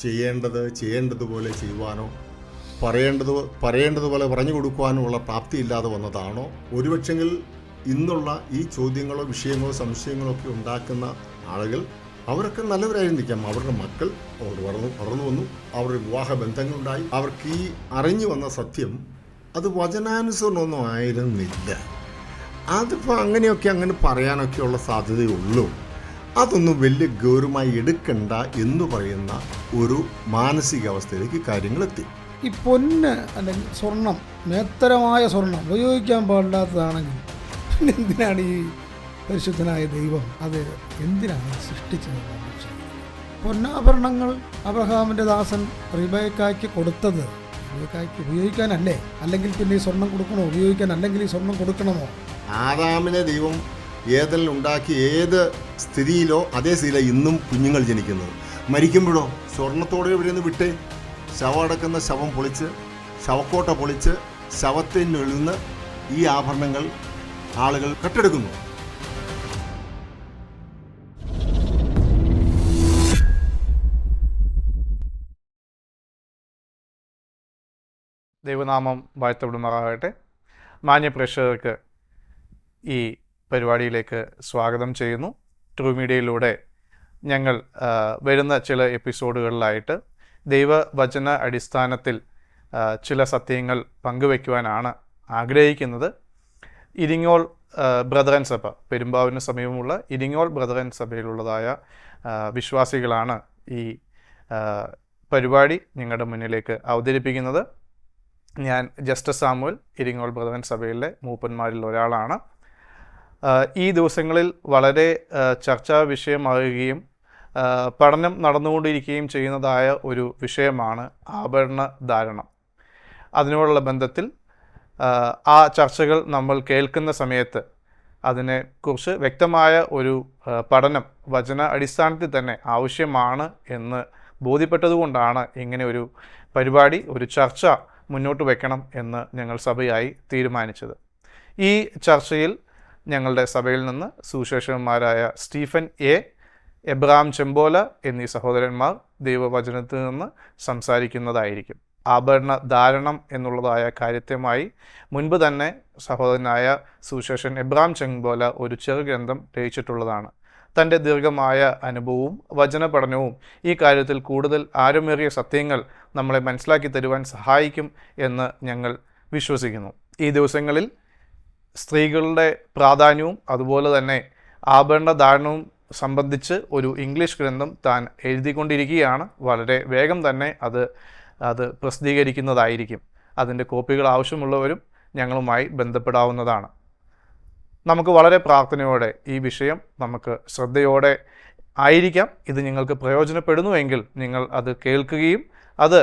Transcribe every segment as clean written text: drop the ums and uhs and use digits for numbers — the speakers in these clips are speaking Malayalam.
ചെയ്യേണ്ടതുപോലെ ചെയ്യുവാനോ പറയേണ്ടതുപോലെ പറഞ്ഞു കൊടുക്കുവാനോ ഉള്ള പ്രാപ്തിയില്ലാതെ വന്നതാണോ? ഒരുപക്ഷെങ്കിൽ ഇന്നുള്ള ഈ ചോദ്യങ്ങളോ വിഷയങ്ങളോ സംശയങ്ങളോ ഒക്കെ ഉണ്ടാക്കുന്ന ആളുകൾ അവരൊക്കെ നല്ലവരായിരിക്കാം. അവരുടെ മക്കൾ അവർ വളർന്നു വന്നു, അവരുടെ വിവാഹ ബന്ധങ്ങളുണ്ടായി. അവർക്ക് ഈ അറിഞ്ഞു വന്ന സത്യം അത് വചനാനുസരണമൊന്നും ആയിരുന്നില്ല. അതിപ്പോൾ അങ്ങനെ പറയാനൊക്കെയുള്ള സാധ്യതയുള്ളൂ. അതൊന്നും വലിയ ഗൗരവമായി എടുക്കണ്ട എന്ന് പറയുന്ന ഒരു മാനസികാവസ്ഥയിലേക്ക് കാര്യങ്ങളെത്തി. ഈ പൊന്ന് അല്ലെങ്കിൽ സ്വർണം, മേത്തരമായ സ്വർണം ഉപയോഗിക്കാൻ പാടില്ലാത്തതാണെങ്കിൽ പിന്നെ എന്തിനാണ് ഈ പരിശുദ്ധനായ ദൈവം അത് എന്തിനാണ് സൃഷ്ടിച്ചത്? പൊന്നാഭരണങ്ങൾ അബ്രഹാമിൻ്റെ ദാസൻ റിബേക്കായ്ക്ക് കൊടുത്തത് റിബേക്കായ്ക്ക് ഉപയോഗിക്കാനല്ലേ? അല്ലെങ്കിൽ പിന്നെ ഈ സ്വർണം കൊടുക്കണോ? ഉപയോഗിക്കാൻ അല്ലെങ്കിൽ ഈ സ്വർണം കൊടുക്കണമോ? ആദാമിനെ ദൈവം ഏതെല്ലാം ഉണ്ടാക്കി ഏത് സ്ഥിതിയിലോ അതേ സ്ഥിതിയിലാണ് ഇന്നും കുഞ്ഞുങ്ങൾ ജനിക്കുന്നത്. മരിക്കുമ്പോഴോ സ്വർണത്തോടെ ഇവിടെ നിന്ന് വിട്ടേ. ശവം അടക്കുന്ന ശവം പൊളിച്ച്, ശവക്കോട്ട പൊളിച്ച്, ശവത്തിൽ നിന്ന് ഈ ആഭരണങ്ങൾ ആളുകൾ കെട്ടെടുക്കുന്നു. ദൈവനാമം വാഴ്ത്തപ്പെടുമാറാകട്ടെ. മാന്യ പ്രേക്ഷകർക്ക് ഈ പരിപാടിയിലേക്ക് സ്വാഗതം ചെയ്യുന്നു. ട്രൂ മീഡിയയിലൂടെ ഞങ്ങൾ വരുന്ന ചില എപ്പിസോഡുകളിലായിട്ട് ദൈവവചന അടിസ്ഥാനത്തിൽ ചില സത്യങ്ങൾ പങ്കുവയ്ക്കുവാനാണ് ആഗ്രഹിക്കുന്നത്. ഇരിങ്ങോൾ ബ്രദറൻ സഭ, പെരുമ്പാവൂരിന് സമീപമുള്ള ഇരിങ്ങോൾ ബ്രദറൻ സഭയിലുള്ളതായ വിശ്വാസികളാണ് ഈ പരിപാടി നിങ്ങളുടെ മുന്നിലേക്ക് അവതരിപ്പിക്കുന്നത്. ഞാൻ ജസ്റ്റിസ് സാമുവൽ, ഇരിങ്ങോൾ ബ്രദറൻ സഭയിലെ മൂപ്പന്മാരിൽ ഒരാളാണ്. ഈ ദിവസങ്ങളിൽ വളരെ ചർച്ചാ വിഷയമാകുകയും പഠനം നടന്നുകൊണ്ടിരിക്കുകയും ചെയ്യുന്നതായ ഒരു വിഷയമാണ് ആഭരണ ധാരണം. അതിനോടുള്ള ബന്ധത്തിൽ ആ ചർച്ചകൾ നമ്മൾ കേൾക്കുന്ന സമയത്ത് അതിനെക്കുറിച്ച് വ്യക്തമായ ഒരു പഠനം വചന അടിസ്ഥാനത്തിൽ തന്നെ ആവശ്യമാണ് എന്ന് ബോധ്യപ്പെട്ടതുകൊണ്ടാണ് ഇങ്ങനെ ഒരു പരിപാടി, ഒരു ചർച്ച മുന്നോട്ട് വയ്ക്കണം എന്ന് ഞങ്ങൾ സഭയായി തീരുമാനിച്ചത്. ഈ ചർച്ചയിൽ ഞങ്ങളുടെ സഭയിൽ നിന്ന് സുവിശേഷകന്മാരായ സ്റ്റീഫൻ എ, എബ്രഹാം ചെമ്പോല എന്നീ സഹോദരന്മാർ ദൈവവചനത്തിൽ നിന്ന് സംസാരിക്കുന്നതായിരിക്കും. ആഭരണ ധാരണം എന്നുള്ളതായ കാര്യവുമായി മുൻപ് തന്നെ സഹോദരനായ സുവിശേഷൻ എബ്രഹാം ചെമ്പോല ഒരു ചെറുഗ്രന്ഥം രചിച്ചിട്ടുള്ളതാണ്. തൻ്റെ ദീർഘമായ അനുഭവവും വചന പഠനവും ഈ കാര്യത്തിൽ കൂടുതൽ ആഴമേറിയ സത്യങ്ങൾ നമ്മളെ മനസ്സിലാക്കി തരുവാൻ സഹായിക്കും എന്ന് ഞങ്ങൾ വിശ്വസിക്കുന്നു. ഈ ദിവസങ്ങളിൽ സ്ത്രീകളുടെ പ്രാധാന്യവും അതുപോലെ തന്നെ ആഭരണ ധാരണവും സംബന്ധിച്ച് ഒരു ഇംഗ്ലീഷ് ഗ്രന്ഥം താൻ എഴുതിക്കൊണ്ടിരിക്കുകയാണ്. വളരെ വേഗം തന്നെ അത് പ്രസിദ്ധീകരിക്കുന്നതായിരിക്കും. അതിൻ്റെ കോപ്പികൾ ആവശ്യമുള്ളവരും ഞങ്ങളുമായി ബന്ധപ്പെടാവുന്നതാണ്. നമുക്ക് വളരെ പ്രാർത്ഥനയോടെ ഈ വിഷയം നമുക്ക് ശ്രദ്ധയോടെ ആയിരിക്കാം. ഇത് നിങ്ങൾക്ക് പ്രയോജനപ്പെടുന്നുവെങ്കിൽ നിങ്ങൾ അത് കേൾക്കുകയും അത്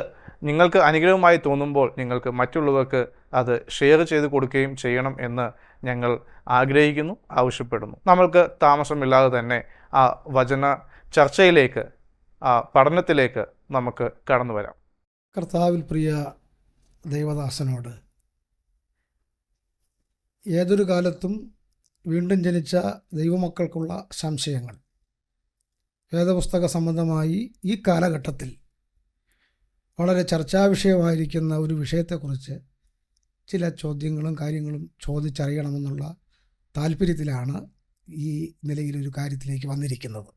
നിങ്ങൾക്ക് അനുഗ്രഹമായി തോന്നുമ്പോൾ നിങ്ങൾക്ക് മറ്റുള്ളവർക്ക് അത് ഷെയർ ചെയ്ത് കൊടുക്കുകയും ചെയ്യണം എന്ന് ഞങ്ങൾ ആഗ്രഹിക്കുന്നു, ആവശ്യപ്പെടുന്നു. നമ്മൾക്ക് താമസമില്ലാതെ തന്നെ ആ വചന ചർച്ചയിലേക്ക്, ആ പഠനത്തിലേക്ക് നമുക്ക് കടന്നു വരാം. കർത്താവിൽ പ്രിയ ദൈവദാസനോട് ഏതൊരു കാലത്തും വീണ്ടും ജനിച്ച ദൈവമക്കൾക്കുള്ള സംശയങ്ങൾ വേദപുസ്തക സംബന്ധമായി ഈ കാലഘട്ടത്തിൽ വളരെ ചർച്ചാ വിഷയമായിരിക്കുന്ന ഒരു വിഷയത്തെക്കുറിച്ച് ചില ചോദ്യങ്ങളും കാര്യങ്ങളും ചോദിച്ചറിയണമെന്നുള്ള താല്പര്യത്തിലാണ് ഈ നിലയിലൊരു കാര്യത്തിലേക്ക് വന്നിരിക്കുന്നത്.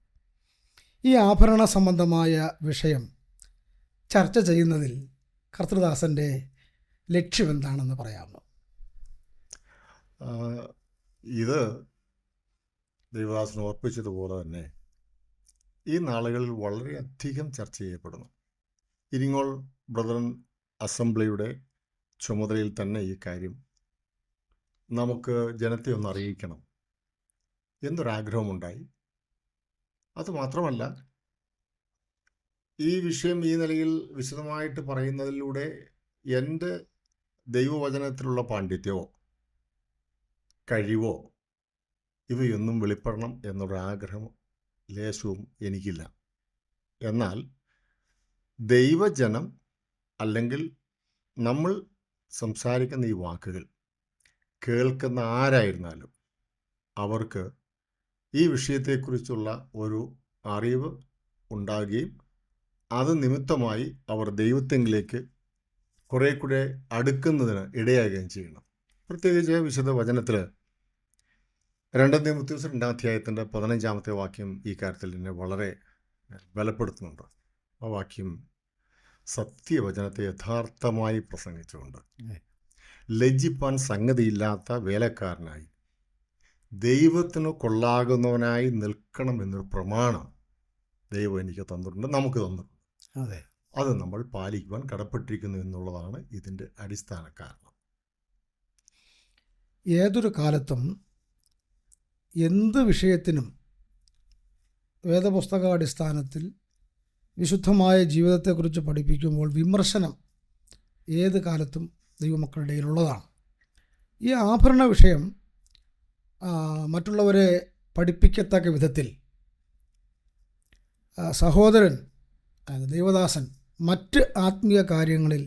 ഈ ആഭരണ സംബന്ധമായ വിഷയം ചർച്ച ചെയ്യുന്നതിൽ കർത്തൃദാസൻ്റെ ലക്ഷ്യമെന്താണെന്ന് പറയാമോ? ഇത് ദൈവദാസൻ ഓർപ്പിച്ചതുപോലെ തന്നെ ഈ നാളുകളിൽ വളരെയധികം ചർച്ച ചെയ്യപ്പെടുന്നു. ഇരിങ്ങോൾ ബ്രദറൻ അസംബ്ലിയുടെ ചുമതലയിൽ തന്നെ ഈ കാര്യം നമുക്ക് ജനത്തെ ഒന്ന് അറിയിക്കണം എന്നൊരാഗ്രഹമുണ്ടായി. അതുമാത്രമല്ല, ഈ വിഷയം ഈ നിലയിൽ വിശദമായിട്ട് പറയുന്നതിലൂടെ എൻ്റെ ദൈവവചനത്തിലുള്ള പാണ്ഡിത്യമോ കഴിവോ ഇവയൊന്നും വെളിപ്പെടണം എന്നൊരാഗ്രഹം ലേശവും എനിക്കില്ല. എന്നാൽ ദൈവജനം അല്ലെങ്കിൽ നമ്മൾ സംസാരിക്കുന്ന ഈ വാക്കുകൾ കേൾക്കുന്ന ആരായിരുന്നാലും അവർക്ക് ഈ വിഷയത്തെക്കുറിച്ചുള്ള ഒരു അറിവ് ഉണ്ടാകുകയും അത് നിമിത്തമായി അവർ ദൈവത്തെങ്കിലേക്ക് കുറേ കൂടെ അടുക്കുന്നതിന് ഇടയാകുകയും ചെയ്യണം. പ്രത്യേകിച്ച് വിശുദ്ധ വചനത്തിൽ 2 തീമോഥെയോസ് 2 അധ്യായത്തിൻ്റെ 15 വാക്യം ഈ കാര്യത്തിൽ എന്നെ വളരെ ബലപ്പെടുത്തുന്നുണ്ട്. ആ വാക്യം സത്യവചനത്തെ യഥാർത്ഥമായി പ്രസംഗിച്ചുകൊണ്ട് ലജ്ജിപ്പാൻ സംഗതിയില്ലാത്ത വേലക്കാരനായി ദൈവത്തിന് കൊള്ളാകുന്നവനായി നിൽക്കണം എന്നൊരു പ്രമാണം ദൈവം എനിക്ക് തന്നിട്ടുണ്ട്, നമുക്ക് തന്നിട്ടുണ്ട്. അതെ, അത് നമ്മൾ പാലിക്കുവാൻ കടപ്പെട്ടിരിക്കുന്നു എന്നുള്ളതാണ് ഇതിൻ്റെ അടിസ്ഥാന കാരണം. ഏതൊരു കാലത്തും എന്ത് വിഷയത്തിനും വേദപുസ്തകാടിസ്ഥാനത്തിൽ വിശുദ്ധമായ ജീവിതത്തെക്കുറിച്ച് പഠിപ്പിക്കുമ്പോൾ വിമർശനം ഏത് കാലത്തും ദൈവമക്കളുടെ ഇടയിലുള്ളതാണ്. ഈ ആഭരണ വിഷയം മറ്റുള്ളവരെ പഠിപ്പിക്കത്തക്ക വിധത്തിൽ സഹോദരൻ ദേവദാസൻ മറ്റ് ആത്മീയ കാര്യങ്ങളിൽ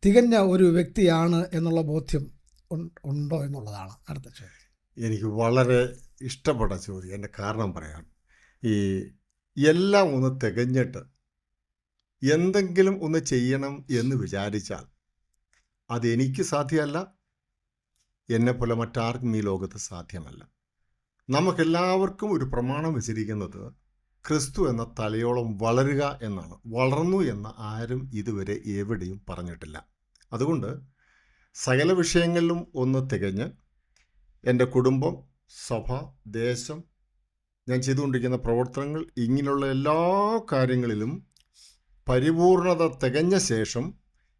തികഞ്ഞ ഒരു വ്യക്തിയാണ് എന്നുള്ള ബോധ്യം ഉണ്ടോ എന്നുള്ളതാണ് അടുത്ത ചോദ്യം. എനിക്ക് വളരെ ഇഷ്ടപ്പെട്ട ചോദ്യം. എൻ്റെ കാരണം പറയാം. ഈ എല്ലാം ഒന്ന് തികഞ്ഞിട്ട് എന്തെങ്കിലും ഒന്ന് ചെയ്യണം എന്ന് വിചാരിച്ചാൽ അതെനിക്ക് സാധ്യമല്ല, എന്നെപ്പോലെ മറ്റാർക്കും ഈ ലോകത്ത് സാധ്യമല്ല. നമുക്കെല്ലാവർക്കും ഒരു പ്രമാണം വെച്ചിരിക്കുന്നത് ക്രിസ്തു എന്ന തലയോളം വളരുക എന്നാണ്. വളർന്നു എന്ന് ആരും ഇതുവരെ എവിടെയും പറഞ്ഞിട്ടില്ല. അതുകൊണ്ട് സകല വിഷയങ്ങളിലും ഒന്ന് തികഞ്ഞ് എൻ്റെ കുടുംബം, സഭ, ദേശം, ഞാൻ ചെയ്തുകൊണ്ടിരിക്കുന്ന പ്രവർത്തനങ്ങൾ, ഇങ്ങനെയുള്ള എല്ലാ കാര്യങ്ങളിലും പരിപൂർണത തികഞ്ഞ ശേഷം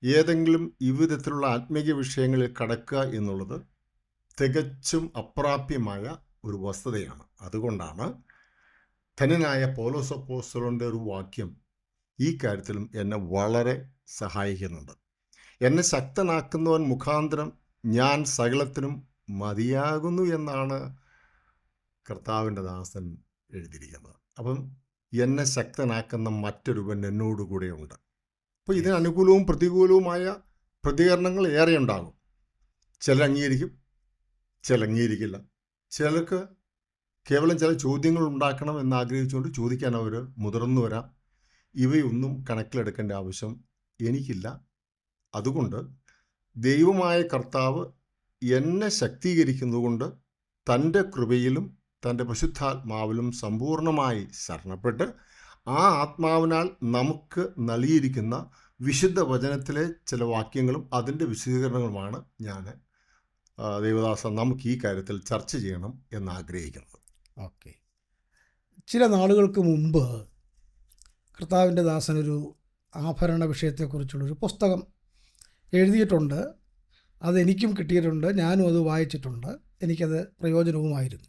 ഏതെങ്കിലും വിധത്തിലുള്ള ആത്മീയ വിഷയങ്ങളിൽ കടക്കുക എന്നുള്ളത് തികച്ചും അപ്രാപ്യമായ ഒരു വസ്തുതയാണ്. അതുകൊണ്ടാണ് ധന്യനായ പൗലോസ് അപ്പോസ്തലന്റെ ഒരു വാക്യം ഈ കാര്യത്തിലും എന്നെ വളരെ സഹായിക്കുന്നുണ്ട്. എന്നെ ശക്തനാക്കുന്നവൻ മുഖാന്തരം ഞാൻ സകലത്തിനും മതിയാകുന്നു എന്നാണ് കർത്താവിൻ്റെ ദാസൻ എഴുതിയിരിക്കുന്നത്. അപ്പം എന്നെ ശക്തനാക്കുന്ന മറ്റൊരുവൻ എന്നോടുകൂടെ ഉണ്ട്. അപ്പോൾ ഇതിന് അനുകൂലവും പ്രതികൂലവുമായ പ്രതികരണങ്ങൾ ഏറെ ഉണ്ടാകും. ചിലർ അംഗീകരിക്കും, ചിലർ അംഗീകരിക്കില്ല. ചിലർക്ക് കേവലം ചില ചോദ്യങ്ങൾ ഉണ്ടാക്കണം എന്നാഗ്രഹിച്ചുകൊണ്ട് ചോദിക്കാൻ അവർ മുതിർന്നു വരാം. ഇവയൊന്നും കണക്കിലെടുക്കേണ്ട ആവശ്യം എനിക്കില്ല. അതുകൊണ്ട് ദൈവമായ കർത്താവ് എന്നെ ശക്തീകരിക്കുന്നതുകൊണ്ട് തൻ്റെ കൃപയിലും തൻ്റെ പരിശുദ്ധാത്മാവിലും സമ്പൂർണമായി ശരണപ്പെട്ട് ആ ആത്മാവിനാൽ നമുക്ക് നൽകിയിരിക്കുന്ന വിശുദ്ധ വചനത്തിലെ ചില വാക്യങ്ങളും അതിൻ്റെ വിശദീകരണങ്ങളുമാണ് ഞാൻ ദേവദാസ നമുക്ക് ഈ കാര്യത്തിൽ ചർച്ച ചെയ്യണം എന്നാഗ്രഹിക്കുന്നത്. ഓക്കെ. ചില നാളുകൾക്ക് മുമ്പ് കർത്താവിൻ്റെ ദാസനൊരു ആഭരണ വിഷയത്തെക്കുറിച്ചുള്ളൊരു പുസ്തകം എഴുതിയിട്ടുണ്ട്. അതെനിക്കും കിട്ടിയിട്ടുണ്ട്, ഞാനും അത് വായിച്ചിട്ടുണ്ട്. എനിക്കത് പ്രയോജനവുമായിരുന്നു.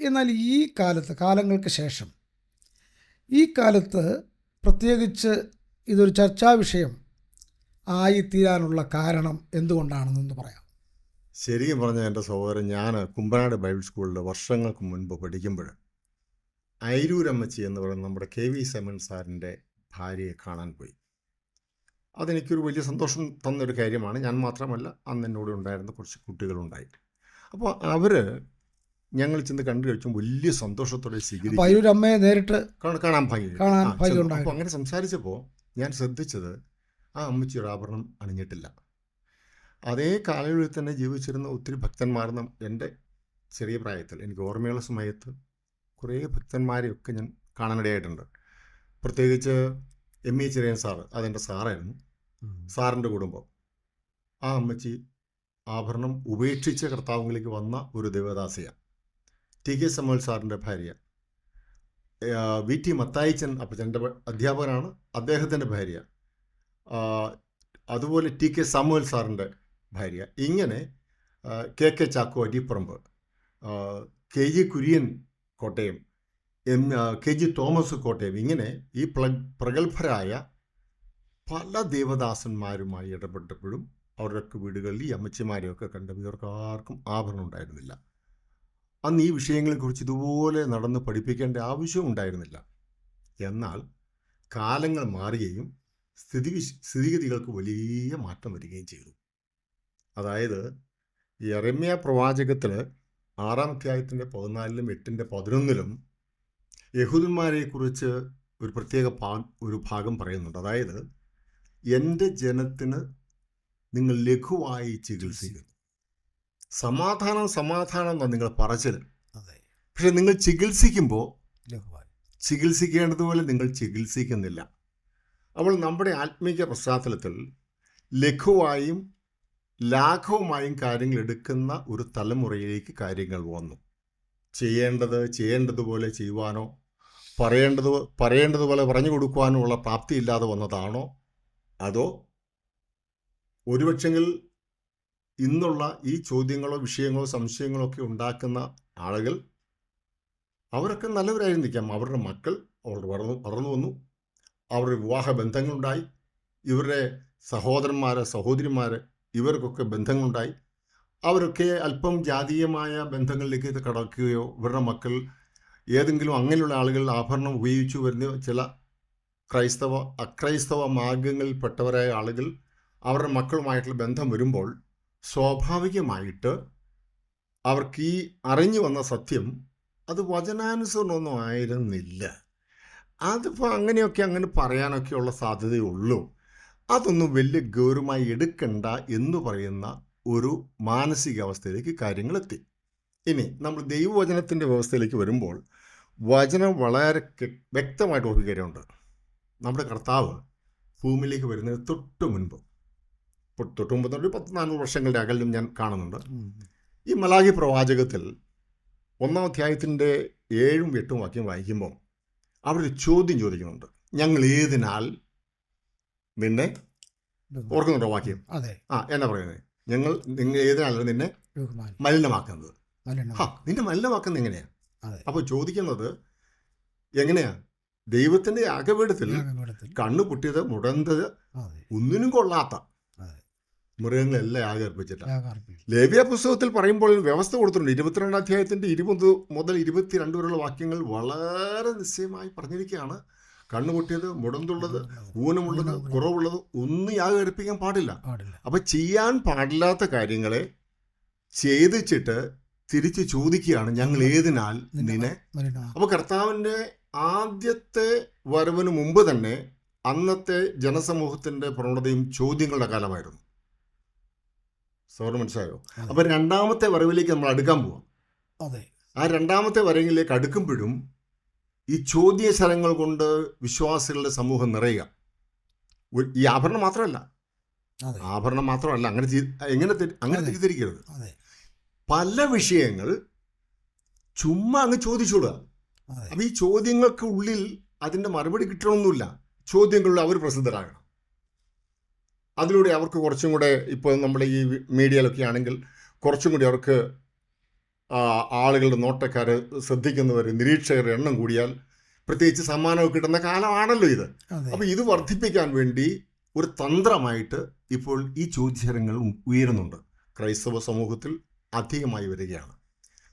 എന്നാൽ ഈ കാലങ്ങൾക്ക് ശേഷം ഈ കാലത്ത് പ്രത്യേകിച്ച് ഇതൊരു ചർച്ചാ വിഷയം ആയിത്തീരാനുള്ള കാരണം എന്തുകൊണ്ടാണെന്നൊന്ന് പറയാം. ശരിക്കും പറഞ്ഞ എൻ്റെ സഹോദരൻ, ഞാൻ കുമ്പനാട് ബൈബിൾ സ്കൂളിൽ വർഷങ്ങൾക്ക് മുൻപ് പഠിക്കുമ്പോൾ ഐരൂരമ്മച്ചി എന്ന് പറയുന്ന നമ്മുടെ KV സൈമൺ സാറിൻ്റെ ഭാര്യയെ കാണാൻ പോയി. അതെനിക്കൊരു വലിയ സന്തോഷം തന്നൊരു കാര്യമാണ്. ഞാൻ മാത്രമല്ല, അന്ന് എന്നോട് ഉണ്ടായിരുന്ന കുറച്ച് കുട്ടികളുണ്ടായി. അപ്പോൾ അവർ ഞങ്ങൾ ചെന്ന് കണ്ടു കഴിച്ചും വലിയ സന്തോഷത്തോടെ സ്വീകരിച്ചു. അമ്മയെ നേരിട്ട് കാണാൻ ഭംഗി. അപ്പോൾ അങ്ങനെ സംസാരിച്ചപ്പോൾ ഞാൻ ശ്രദ്ധിച്ചത് ആ അമ്മച്ചി ഒരു ആഭരണം അണിഞ്ഞിട്ടില്ല. അതേ കാലയളവിൽ തന്നെ ജീവിച്ചിരുന്ന ഒത്തിരി ഭക്തന്മാരെന്നും എൻ്റെ ചെറിയ പ്രായത്തിൽ എനിക്ക് ഓർമ്മയുള്ള സമയത്ത് കുറേ ഭക്തന്മാരെയൊക്കെ ഞാൻ കാണാനിടയായിട്ടുണ്ട്. പ്രത്യേകിച്ച് ME ചെറിയൻ സാറ്, അതെൻ്റെ സാറായിരുന്നു. സാറിൻ്റെ കുടുംബം, ആ അമ്മച്ചി ആഭരണം ഉപേക്ഷിച്ച് കർത്താവിലേക്ക് വന്ന ഒരു ദേവദാസിയാണ്. TK സമൂൽ സാറിൻ്റെ ഭാര്യ, VT മത്തായിച്ചൻ അപ്പച്ചൻ്റെ അധ്യാപകനാണ്, അദ്ദേഹത്തിൻ്റെ ഭാര്യ, അതുപോലെ TK സാമുവൽ സാറിൻ്റെ ഭാര്യ, ഇങ്ങനെ KK Chacko Adipparambu, KG Kurian Kottayam, KG Thomas Kottayam, ഇങ്ങനെ ഈ പ്രഗത്ഭരായ പല ദേവദാസന്മാരുമായി ഇടപെട്ടപ്പോഴും അവരുടെയൊക്കെ വീടുകളിൽ ഈ അമ്മച്ചിമാരെയൊക്കെ കണ്ടപ്പോൾ ഇവർക്ക് ആർക്കും ആഭരണം ഉണ്ടായിരുന്നില്ല. അന്ന് ഈ വിഷയങ്ങളെക്കുറിച്ച് ഇതുപോലെ നടന്ന് പഠിപ്പിക്കേണ്ട ആവശ്യവും ഉണ്ടായിരുന്നില്ല. എന്നാൽ കാലങ്ങൾ മാറുകയും സ്ഥിതിഗതികൾക്ക് വലിയ മാറ്റം വരികയും ചെയ്തു. അതായത് യെരമ്യാ പ്രവാചകത്തിൽ 6-ാം അധ്യായത്തിൻ്റെ 14-ലും 8-ന്റെ 11-ലും യഹൂദന്മാരെക്കുറിച്ച് ഒരു പ്രത്യേക ഒരു ഭാഗം പറയുന്നുണ്ട്. അതായത് എൻ്റെ ജനത്തിന് നിങ്ങൾ ലഘുവായി ചികിത്സിക്കുന്നു. സമാധാനം സമാധാനം എന്നാണ് നിങ്ങൾ പറച്ചിൽ. അതെ. പക്ഷെ നിങ്ങൾ ചികിത്സിക്കുമ്പോൾ ലഘുവായി ചികിത്സിക്കേണ്ടതുപോലെ നിങ്ങൾ ചികിത്സിക്കുന്നില്ല. അപ്പോൾ നമ്മുടെ ആത്മീയ പശ്ചാത്തലത്തിൽ ലഘുവായും ലാഘവമായും കാര്യങ്ങൾ എടുക്കുന്ന ഒരു തലമുറയിലേക്ക് കാര്യങ്ങൾ വന്നു. ചെയ്യേണ്ടതുപോലെ ചെയ്യുവാനോ പറയേണ്ടതുപോലെ പറഞ്ഞു കൊടുക്കുവാനോ ഉള്ള പ്രാപ്തിയില്ലാതെ വന്നതാണോ, അതോ ഒരുപക്ഷെങ്കിൽ ഇന്നുള്ള ഈ ചോദ്യങ്ങളോ വിഷയങ്ങളോ സംശയങ്ങളോ ഒക്കെ ഉണ്ടാക്കുന്ന ആളുകൾ അവരൊക്കെ നല്ലവരായിരിക്കാം. അവരുടെ മക്കൾ വളർന്നു വന്നു, അവരുടെ വിവാഹ ബന്ധങ്ങളുണ്ടായി, ഇവരുടെ സഹോദരന്മാർ ഇവർക്കൊക്കെ ബന്ധങ്ങളുണ്ടായി, അവരൊക്കെ അല്പം ജാതീയമായ ബന്ധങ്ങളിലേക്ക് ഇത് കടക്കുകയോ ഇവരുടെ മക്കൾ ഏതെങ്കിലും അങ്ങനെയുള്ള ആളുകൾ ആഭരണം ഉപയോഗിച്ചു വരുന്ന ചില അക്രൈസ്തവ മാർഗങ്ങളിൽപ്പെട്ടവരായ ആളുകൾ അവരുടെ മക്കളുമായിട്ടുള്ള ബന്ധം വരുമ്പോൾ സ്വാഭാവികമായിട്ട് അവർക്ക് ഈ അറിഞ്ഞു വന്ന സത്യം അത് വചനാനുസരണമൊന്നും ആയിരുന്നില്ല. അതിപ്പോൾ അങ്ങനെ പറയാനൊക്കെയുള്ള സാധ്യതയുള്ളൂ. അതൊന്നും വലിയ ഗൗരവമായി എടുക്കണ്ട എന്ന് പറയുന്ന ഒരു മാനസികാവസ്ഥയിലേക്ക് കാര്യങ്ങളെത്തി. ഇനി നമ്മൾ ദൈവവചനത്തിൻ്റെ വ്യവസ്ഥയിലേക്ക് വരുമ്പോൾ വചനം വളരെ വ്യക്തമായിട്ട് ഒരു കാര്യമുണ്ട്. നമ്മുടെ കർത്താവ് ഭൂമിയിലേക്ക് വരുന്നതിന് തൊട്ട് മുൻപ് ഒരു 1400 വർഷങ്ങളുടെ അകലും ഞാൻ കാണുന്നുണ്ട്. ഈ മലാഖി പ്രവാചകത്തിൽ 1-ാം അധ്യായത്തിൻ്റെ 7-ഉം 8-ഉം വാക്യം വായിക്കുമ്പോൾ അവിടെ ചോദ്യം ചോദിക്കുന്നുണ്ട്. ഞങ്ങൾ ഏതിനാൽ നിന്നെ, ഓർക്കുന്നുണ്ടോ വാക്യം? എന്നാ പറയുന്നത്? നിങ്ങൾ ഏതിനാലും നിന്നെ മലിനമാക്കുന്നത്. നിന്നെ മലിനമാക്കുന്നത് എങ്ങനെയാ? അപ്പോൾ ചോദിക്കുന്നത് എങ്ങനെയാ? ദൈവത്തിന്റെ യാഗപീഠത്തിൽ കണ്ണു പൊട്ടിയത് മുടന്തത് ഒന്നിനും കൊള്ളാത്ത മൃഗങ്ങളെല്ലാം യാഗർപ്പിച്ചിട്ടാണ്. ലേവ്യ പുസ്തകത്തിൽ പറയുമ്പോൾ വ്യവസ്ഥ കൊടുത്തിട്ടുണ്ട്. 22-ാം അധ്യായത്തിന്റെ 20 മുതൽ 22 വരെയുള്ള വാക്യങ്ങൾ വളരെ നിശ്ചയമായി പറഞ്ഞിരിക്കുകയാണ്. കണ്ണുപൊട്ടിയത്, മുടന്തുള്ളത്, ഊനമുള്ളത്, കുറവുള്ളത് ഒന്നും യാഗം അർപ്പിക്കാൻ പാടില്ല. അപ്പൊ ചെയ്യാൻ പാടില്ലാത്ത കാര്യങ്ങളെ ചെയ്തിച്ചിട്ട് തിരിച്ച് ചോദിക്കുകയാണ്, ഞങ്ങൾ ഏതിനാൽ നിന്നെ. അപ്പൊ കർത്താവിന്റെ ആദ്യത്തെ വരവിന് മുമ്പ് തന്നെ അന്നത്തെ ജനസമൂഹത്തിന്റെ പ്രവണതയും ചോദ്യങ്ങളുടെ കാലമായിരുന്നു. സോറി, മനസ്സിലായോ? അപ്പൊ രണ്ടാമത്തെ വരവിലേക്ക് നമ്മൾ അടുക്കാൻ പോവാം. ആ രണ്ടാമത്തെ വരവിലേക്ക് അടുക്കുമ്പോഴും ഈ ചോദ്യശരങ്ങൾ കൊണ്ട് വിശ്വാസികളുടെ സമൂഹം നിറയുക. ഈ ആഭരണം മാത്രമല്ല, അങ്ങനെ തിരിച്ചിരിക്കരുത്. പല വിഷയങ്ങൾ ചുമ്മാ അങ്ങ് ചോദിച്ചോളുക. അപ്പൊ ഈ ചോദ്യങ്ങൾക്ക് ഉള്ളിൽ അതിന്റെ മറുപടി കിട്ടണമെന്നില്ല. ചോദ്യങ്ങളിൽ അവർ പ്രസിദ്ധരാകണം. അതിലൂടെ അവർക്ക് കുറച്ചും കൂടെ, ഇപ്പോൾ നമ്മുടെ ഈ മീഡിയയിലൊക്കെ ആണെങ്കിൽ കുറച്ചും കൂടി അവർക്ക് ആളുകളുടെ നോട്ടക്കാർ, ശ്രദ്ധിക്കുന്നവർ, നിരീക്ഷകരുടെ എണ്ണം കൂടിയാൽ പ്രത്യേകിച്ച് സമ്മാനമൊക്കെ കിട്ടുന്ന കാലമാണല്ലോ ഇത്. അപ്പോൾ ഇത് വർദ്ധിപ്പിക്കാൻ വേണ്ടി ഒരു തന്ത്രമായിട്ട് ഇപ്പോൾ ഈ ചോദ്യശരങ്ങൾ ഉയരുന്നുണ്ട്. ക്രൈസ്തവ സമൂഹത്തിൽ അധികമായി വരികയാണ്.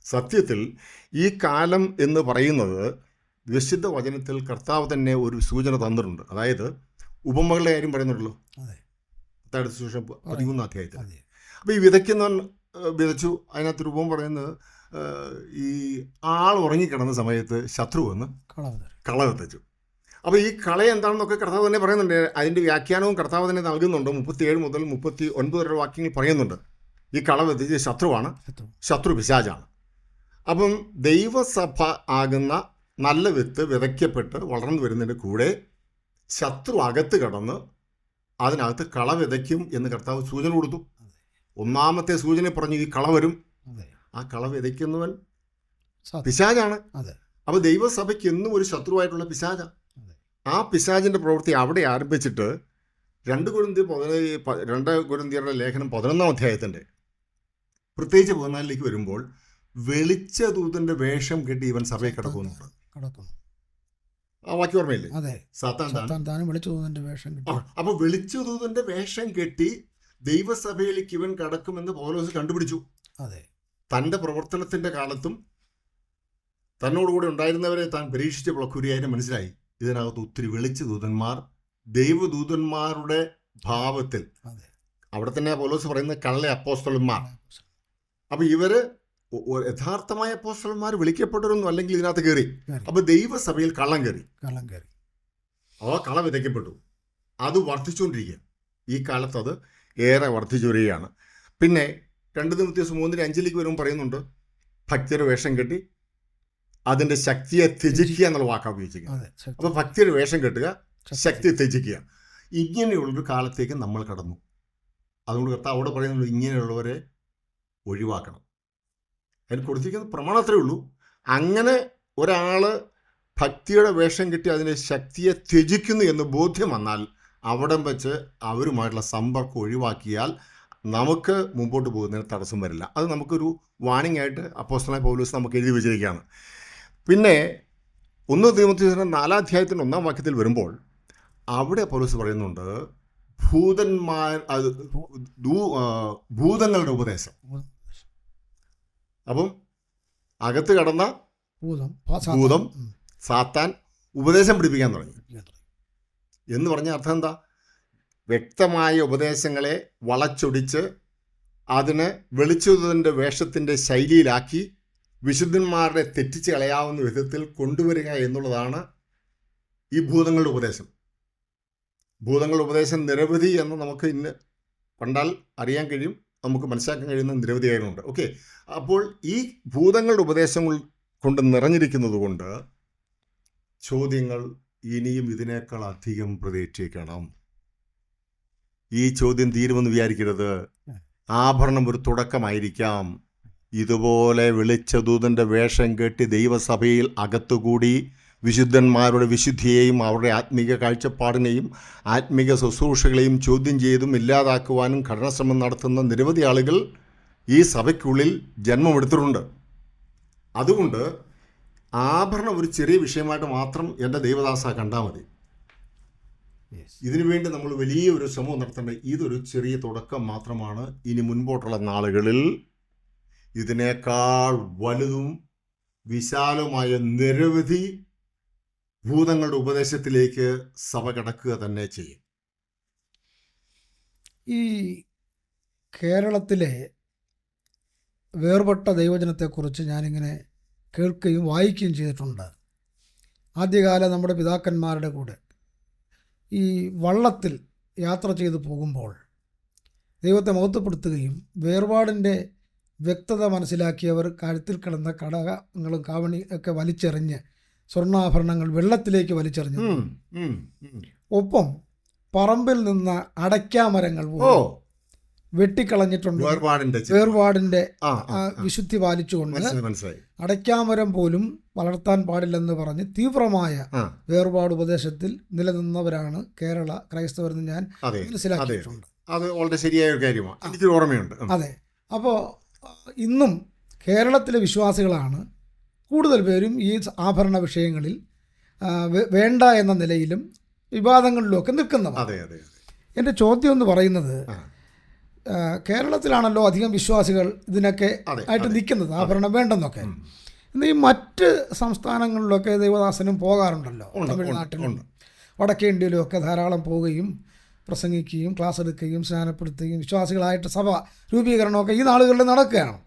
സത്യത്തിൽ ഈ കാലം എന്ന് പറയുന്നത് വിശുദ്ധ വചനത്തിൽ കർത്താവ് തന്നെ ഒരു സൂചന തന്നിട്ടുണ്ട്. അതായത് ഉപമകളുടെ കാര്യം പറയുന്നുണ്ടല്ലോ, 13-ാം അധ്യായത്തിൽ. അപ്പോൾ ഈ വിതയ്ക്കുന്നവൻ വിതച്ചു, അതിനകത്ത് രൂപം പറയുന്നത് ഈ ആൾ ഉറങ്ങിക്കിടന്ന സമയത്ത് ശത്രു വന്ന് കള വിതച്ചു. അപ്പോൾ ഈ കള എന്താണെന്നൊക്കെ കർത്താവ് തന്നെ പറയുന്നുണ്ട്. അതിൻ്റെ വ്യാഖ്യാനവും കർത്താവ് തന്നെ നൽകുന്നുണ്ട്. 37 മുതൽ 39 വരെ വാക്യങ്ങൾ പറയുന്നുണ്ട്. ഈ കള വിതച്ച് ശത്രുവാണ്, ശത്രു പിശാചാണ്. അപ്പം ദൈവസഭ ആകുന്ന നല്ല വിത്ത് വിതയ്ക്കപ്പെട്ട് വളർന്നു വരുന്നതിൻ്റെ കൂടെ ശത്രു അകത്ത് കടന്ന് അതിനകത്ത് കള വിതയ്ക്കും എന്ന് കർത്താവ് സൂചന കൊടുത്തു. ഒന്നാമത്തെ സൂചന പറഞ്ഞു, ഈ കള വരും. ആ കള വിതയ്ക്കുന്നവൻ പിശാചാണ്. അപ്പൊ ദൈവസഭയ്ക്ക് എന്നും ഒരു ശത്രുവായിട്ടുള്ള പിശാച. ആ പിശാചിന്റെ പ്രവൃത്തി അവിടെ ആരംഭിച്ചിട്ട് 2 കൊരിന്ത്യരുടെ ലേഖനം 11-ാം അധ്യായത്തിന്റെ പ്രത്യേകിച്ച് 14-ലേക്ക് വരുമ്പോൾ വെളിച്ച ദൂതന്റെ വേഷം കെട്ടി ഇവൻ സഭയിൽ കിടക്കുന്നുണ്ട്. ആ വാക്യം ഓർമ്മയില്ലേ? അപ്പൊ വെളിച്ചദൂതന്റെ വേഷം കെട്ടി ദൈവസഭയിലേക്ക് ഇവൻ കടക്കുമെന്ന് പൗലോസ് കണ്ടുപിടിച്ചു. തന്റെ പ്രവർത്തനത്തിന്റെ കാലത്തും തന്നോടുകൂടെ ഉണ്ടായിരുന്നവരെ താൻ പരീക്ഷിച്ചപ്പോൾ കുരിയായിട്ട് മനസ്സിലായി, ഇതിനകത്ത് ഒത്തിരി വെളിച്ചദൂതന്മാർ ദൈവദൂതന്മാരുടെ ഭാവത്തിൽ, അവിടെ തന്നെ പൗലോസ് പറയുന്ന കള്ള അപ്പോസ്തലന്മാർ. അപ്പൊ ഇവര് യഥാർത്ഥമായ അപ്പോസ്തലന്മാർ വിളിക്കപ്പെട്ടവരൊന്നും അല്ലെങ്കിൽ ഇതിനകത്ത് കയറി. അപ്പൊ ദൈവസഭയിൽ കള്ളം കയറി. കള വിതയ്ക്കപ്പെട്ടു. അത് വർദ്ധിച്ചുകൊണ്ടിരിക്കുക. ഈ കാലത്ത് അത് ഏറെ വർദ്ധിച്ചു വരികയാണ്. പിന്നെ 2 തിമോഥെയോസ് 3:5 വരുമ്പോൾ പറയുന്നുണ്ട്, ഭക്തിയുടെ വേഷം കെട്ടി അതിൻ്റെ ശക്തിയെ ത്യജിക്കുക എന്നുള്ള വാക്കാണ് ഉപയോഗിച്ചിരിക്കുന്നത്. അപ്പോൾ ഭക്തിയുടെ വേഷം കെട്ടുക, ശക്തി ത്യജിക്കുക. ഇങ്ങനെയുള്ളൊരു കാലത്തേക്ക് നമ്മൾ കടന്നു. അതുകൊണ്ട് കർത്താവ് അവിടെ പറയുന്നുള്ളൂ, ഇങ്ങനെയുള്ളവരെ ഒഴിവാക്കണം. അതിന് കൊടുത്തിരിക്കുന്ന പ്രമാണത്രേ ഉള്ളൂ. അങ്ങനെ ഒരാൾ ഭക്തിയുടെ വേഷം കെട്ടി അതിൻ്റെ ശക്തിയെ ത്യജിക്കുന്നു എന്ന് ബോധ്യം വന്നാൽ അവിടം വെച്ച് അവരുമായിട്ടുള്ള സമ്പർക്കം ഒഴിവാക്കിയാൽ നമുക്ക് മുമ്പോട്ട് പോകുന്നതിന് തടസ്സം വരില്ല. അത് നമുക്കൊരു വാണിംഗ് ആയിട്ട് അപ്പോസ്തലനായ പൗലോസ് നമുക്ക് എഴുതി വെച്ചിരിക്കുകയാണ്. പിന്നെ 1 തിമോഥെയോസ് 4 1 വാക്യത്തിൽ വരുമ്പോൾ അവിടെ പൗലോസ് പറയുന്നുണ്ട്, ഭൂതങ്ങളുടെ ഉപദേശം. അപ്പം അകത്ത് കടന്ന ഭൂതം സാത്താൻ ഉപദേശം പഠിപ്പിക്കാൻ തുടങ്ങി എന്ന് പറഞ്ഞ അർത്ഥം എന്താ? വ്യക്തമായ ഉപദേശങ്ങളെ വളച്ചൊടിച്ച് അതിന് വെളിച്ചത്തിൻ്റെ വേഷത്തിൻ്റെ ശൈലിയിലാക്കി വിശുദ്ധന്മാരുടെ തെറ്റിച്ച് കളയാവുന്ന വിധത്തിൽ കൊണ്ടുവരിക എന്നുള്ളതാണ് ഈ ഭൂതങ്ങളുടെ ഉപദേശം. ഭൂതങ്ങളുടെ ഉപദേശം നിരവധി എന്ന് നമുക്ക് ഇന്ന് കണ്ടാൽ അറിയാൻ കഴിയും, നമുക്ക് മനസ്സിലാക്കാൻ കഴിയുന്ന നിരവധി കാര്യങ്ങളുണ്ട്. ഓക്കെ, അപ്പോൾ ഈ ഭൂതങ്ങളുടെ ഉപദേശങ്ങൾ കൊണ്ട് നിറഞ്ഞിരിക്കുന്നത് കൊണ്ട് ചോദ്യങ്ങൾ ഇനിയും ഇതിനേക്കാൾ അധികം പ്രതീക്ഷിക്കണം. ഈ ചോദ്യം തീരുമെന്ന് വിചാരിക്കരുത്. ആഭരണം ഒരു തുടക്കമായിരിക്കാം. ഇതുപോലെ വിളിച്ചദൂതൻ്റെ വേഷം കെട്ടി ദൈവസഭയിൽ അകത്തുകൂടി വിശുദ്ധന്മാരുടെ വിശുദ്ധിയെയും അവരുടെ ആത്മീക കാഴ്ചപ്പാടിനെയും ആത്മീക ശുശ്രൂഷകളെയും ചോദ്യം ചെയ്തും ഇല്ലാതാക്കുവാനും കഠിനശ്രമം നടത്തുന്ന നിരവധി ആളുകൾ ഈ സഭയ്ക്കുള്ളിൽ ജന്മമെടുത്തിട്ടുണ്ട്. അതുകൊണ്ട് ആഭരണം ഒരു ചെറിയ വിഷയമായിട്ട് മാത്രം എൻ്റെ ദൈവദാസ കണ്ടാൽ മതി. ഇതിനുവേണ്ടി നമ്മൾ വലിയൊരു ശ്രമം നടത്തേണ്ടത്. ഇതൊരു ചെറിയ തുടക്കം മാത്രമാണ്. ഇനി മുൻപോട്ടുള്ള നാളുകളിൽ ഇതിനേക്കാൾ വലുതും വിശാലമായ നിരവധി ഭൂതങ്ങളുടെ ഉപദേശത്തിലേക്ക് സഭ കടക്കുക തന്നെ ചെയ്യും. ഈ കേരളത്തിലെ വേർപെട്ട ദൈവജനത്തെക്കുറിച്ച് ഞാനിങ്ങനെ കേൾക്കുകയും വായിക്കുകയും ചെയ്തിട്ടുണ്ട്. ആദ്യകാല നമ്മുടെ പിതാക്കന്മാരുടെ കൂടെ ഈ വള്ളത്തിൽ യാത്ര ചെയ്തു പോകുമ്പോൾ ദൈവത്തെ മഹത്വപ്പെടുത്തുകയും വേർപാടിൻ്റെ വ്യക്തത മനസ്സിലാക്കിയവർ കഴുത്തിൽ കിടന്ന കടകങ്ങളും കാവണി ഒക്കെ വലിച്ചെറിഞ്ഞ് സ്വർണ്ണാഭരണങ്ങൾ വെള്ളത്തിലേക്ക് വലിച്ചെറിഞ്ഞു. ഒപ്പം പറമ്പിൽ നിന്ന് അടയ്ക്കാമരങ്ങൾ വെട്ടിക്കളഞ്ഞിട്ടുണ്ട്. വേർപാടിൻ്റെ വിശുദ്ധി പാലിച്ചുകൊണ്ട് അടയ്ക്കാമരം പോലും വളർത്താൻ പാടില്ലെന്ന് പറഞ്ഞ് തീവ്രമായ വേർപാട് ഉപദേശത്തിൽ നിലനിന്നവരാണ് കേരള ക്രൈസ്തവരെന്ന് ഞാൻ മനസ്സിലാക്കിയിട്ടുണ്ട്. അത് വളരെ ശരിയായ ഒരു കാര്യമാണ്, എനിക്ക് ഓർമ്മയുണ്ട്. അതെ. അപ്പോൾ ഇന്നും കേരളത്തിലെ വിശ്വാസികളാണ് കൂടുതൽ പേരും ഈ ആഭരണ വിഷയങ്ങളിൽ വേണ്ട എന്ന നിലയിലും വിവാദങ്ങളിലുമൊക്കെ നിൽക്കുന്നവർ. എൻ്റെ ചോദ്യം എന്ന് പറയുന്നത്, കേരളത്തിലാണല്ലോ അധികം വിശ്വാസികൾ ഇതിനൊക്കെ ആയിട്ട് നിൽക്കുന്നത്, ആഭരണം വേണ്ടെന്നൊക്കെ. എന്നാൽ ഈ മറ്റ് സംസ്ഥാനങ്ങളിലൊക്കെ ദൈവദാസനും പോകാറുണ്ടല്ലോ. തമിഴ്നാട്ടിലും വടക്കേ ഇന്ത്യയിലുമൊക്കെ ധാരാളം പോവുകയും പ്രസംഗിക്കുകയും ക്ലാസ് എടുക്കുകയും സ്നാനപ്പെടുത്തുകയും വിശ്വാസികളായിട്ട് സഭ രൂപീകരണമൊക്കെ ഈ നാളുകളിൽ നടക്കുകയാണ്.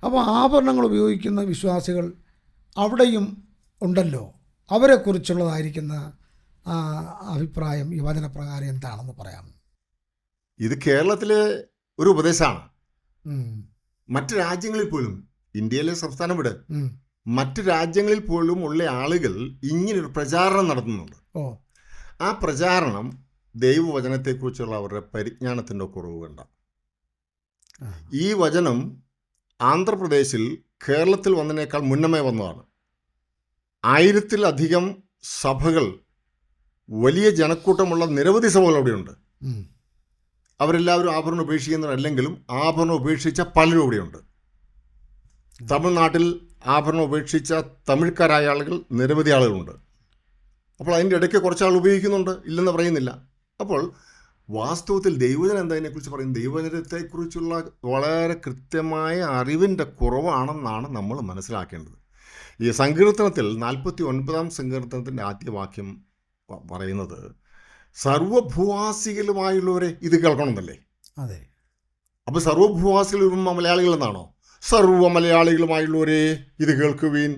അപ്പോൾ ആഭരണങ്ങൾ ഉപയോഗിക്കുന്ന വിശ്വാസികൾ അവിടെയും ഉണ്ടല്ലോ. അവരെക്കുറിച്ചുള്ളതായിരിക്കുന്ന അഭിപ്രായം ഈ വചനപ്രകാരം എന്താണെന്ന് പറയാം. ഇത് കേരളത്തിലെ ഒരു ഉപദേശമാണ്. മറ്റ് രാജ്യങ്ങളിൽ പോലും, ഇന്ത്യയിലെ സംസ്ഥാനം വിട്, മറ്റ് രാജ്യങ്ങളിൽ പോലും ഉള്ള ആളുകൾ ഇങ്ങനൊരു പ്രചാരണം നടത്തുന്നുണ്ട്. ആ പ്രചാരണം ദൈവവചനത്തെക്കുറിച്ചുള്ള അവരുടെ പരിജ്ഞാനത്തിൻ്റെ കുറവ് കണ്ട. ഈ വചനം ആന്ധ്രാപ്രദേശിൽ കേരളത്തിൽ വന്നതിനേക്കാൾ മുന്നമേ വന്നതാണ്. 1000-ലധികം സഭകൾ, വലിയ ജനക്കൂട്ടമുള്ള നിരവധി സഭകൾ അവിടെയുണ്ട്. അവരെല്ലാവരും ആഭരണം ഉപേക്ഷിക്കുന്നവരല്ലെങ്കിലും ആഭരണം ഉപേക്ഷിച്ച പലരും ഇവിടെയുണ്ട്. തമിഴ്നാട്ടിൽ ആഭരണം ഉപേക്ഷിച്ച തമിഴ്ക്കാരായ ആളുകൾ നിരവധി ആളുകളുണ്ട്. അപ്പോൾ അതിൻ്റെ ഇടയ്ക്ക് കുറച്ചാൾ ഉപയോഗിക്കുന്നുണ്ട്, ഇല്ലെന്ന് പറയുന്നില്ല. അപ്പോൾ വാസ്തവത്തിൽ ദൈവജനം എന്തതിനെക്കുറിച്ച് പറയും? ദൈവജനത്തെക്കുറിച്ചുള്ള വളരെ കൃത്യമായ അറിവിൻ്റെ കുറവാണെന്നാണ് നമ്മൾ മനസ്സിലാക്കേണ്ടത്. ഈ സങ്കീർത്തനത്തിൽ 49-ാം സങ്കീർത്തനത്തിൻ്റെ ആദ്യ വാക്യം പറയുന്നത് സർവഭൂവാസികളുമായുള്ളവരെ ഇത് കേൾക്കണമെന്നല്ലേ? അതെ. അപ്പോൾ സർവഭൂവാസികളും മലയാളികൾ എന്നാണോ? സർവ്വ മലയാളികളുമായുള്ളവരെ ഇത് കേൾക്കുവീൻ,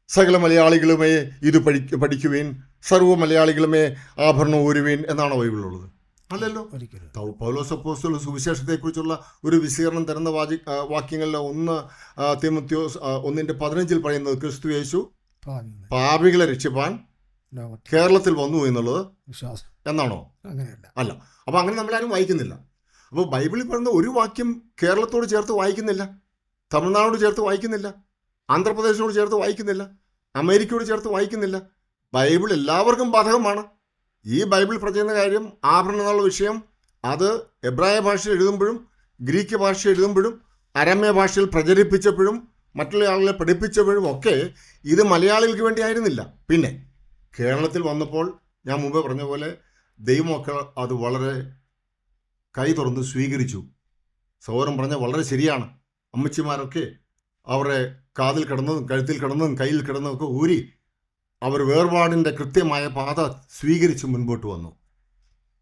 സകല മലയാളികളുമേ ഇത് പഠിക്കുവീൻ, സർവ്വ മലയാളികളുമേ ആഭരണം ഊരുവീൻ എന്നാണോ ബൈബിളിലുള്ളത്? അല്ലല്ലോ. ഒരിക്കലും. പൗലോസ് അപ്പോസ്തലൻ സുവിശേഷത്തെക്കുറിച്ചുള്ള ഒരു വിശീർണം തരുന്ന വാക്യങ്ങളിൽ 1 തീമോഥെയോസ് 1:15 പറയുന്നത് ക്രിസ്തു യേശു പാപികളെ രക്ഷിപ്പാൻ കേരളത്തിൽ വന്നു എന്നുള്ളത് വിശ്വാസം എന്നാണോ? അങ്ങനെയല്ല. അല്ല. അപ്പോൾ അങ്ങനെ നമ്മളാരും വായിക്കുന്നില്ല. അപ്പോൾ ബൈബിളിൽ പറയുന്ന ഒരു വാക്യം കേരളത്തോട് ചേർത്ത് വായിക്കുന്നില്ല, തമിഴ്നാടോട് ചേർത്ത് വായിക്കുന്നില്ല, ആന്ധ്രാപ്രദേശിനോട് ചേർത്ത് വായിക്കുന്നില്ല, അമേരിക്കയോട് ചേർത്ത് വായിക്കുന്നില്ല. ബൈബിൾ എല്ലാവർക്കും ബാധകമാണ്. ഈ ബൈബിൾ പറയുന്ന കാര്യം ആഭരണം എന്നുള്ള വിഷയം അത് എബ്രായ ഭാഷയിൽ എഴുതുമ്പോഴും ഗ്രീക്ക് ഭാഷ എഴുതുമ്പോഴും അരമ്യ ഭാഷയിൽ പ്രചരിപ്പിച്ചപ്പോഴും മറ്റുള്ള ആളുകളെ പഠിപ്പിച്ചപ്പോഴും ഒക്കെ ഇത് മലയാളികൾക്ക് വേണ്ടി ആയിരുന്നില്ല. പിന്നെ കേരളത്തിൽ വന്നപ്പോൾ ഞാൻ മുമ്പേ പറഞ്ഞ പോലെ ദൈവമക്കൾ അത് വളരെ കൈ തുറന്ന് സ്വീകരിച്ചു. സഹോദരൻ പറഞ്ഞ വളരെ ശരിയാണ്. അമ്മച്ചിമാരൊക്കെ അവരുടെ കാതിൽ കിടന്നതും കഴുത്തിൽ കിടന്നതും കയ്യിൽ കിടന്നതൊക്കെ ഊരി അവർ വേർപാടിൻ്റെ കൃത്യമായ പാത സ്വീകരിച്ച് മുൻപോട്ട് വന്നു.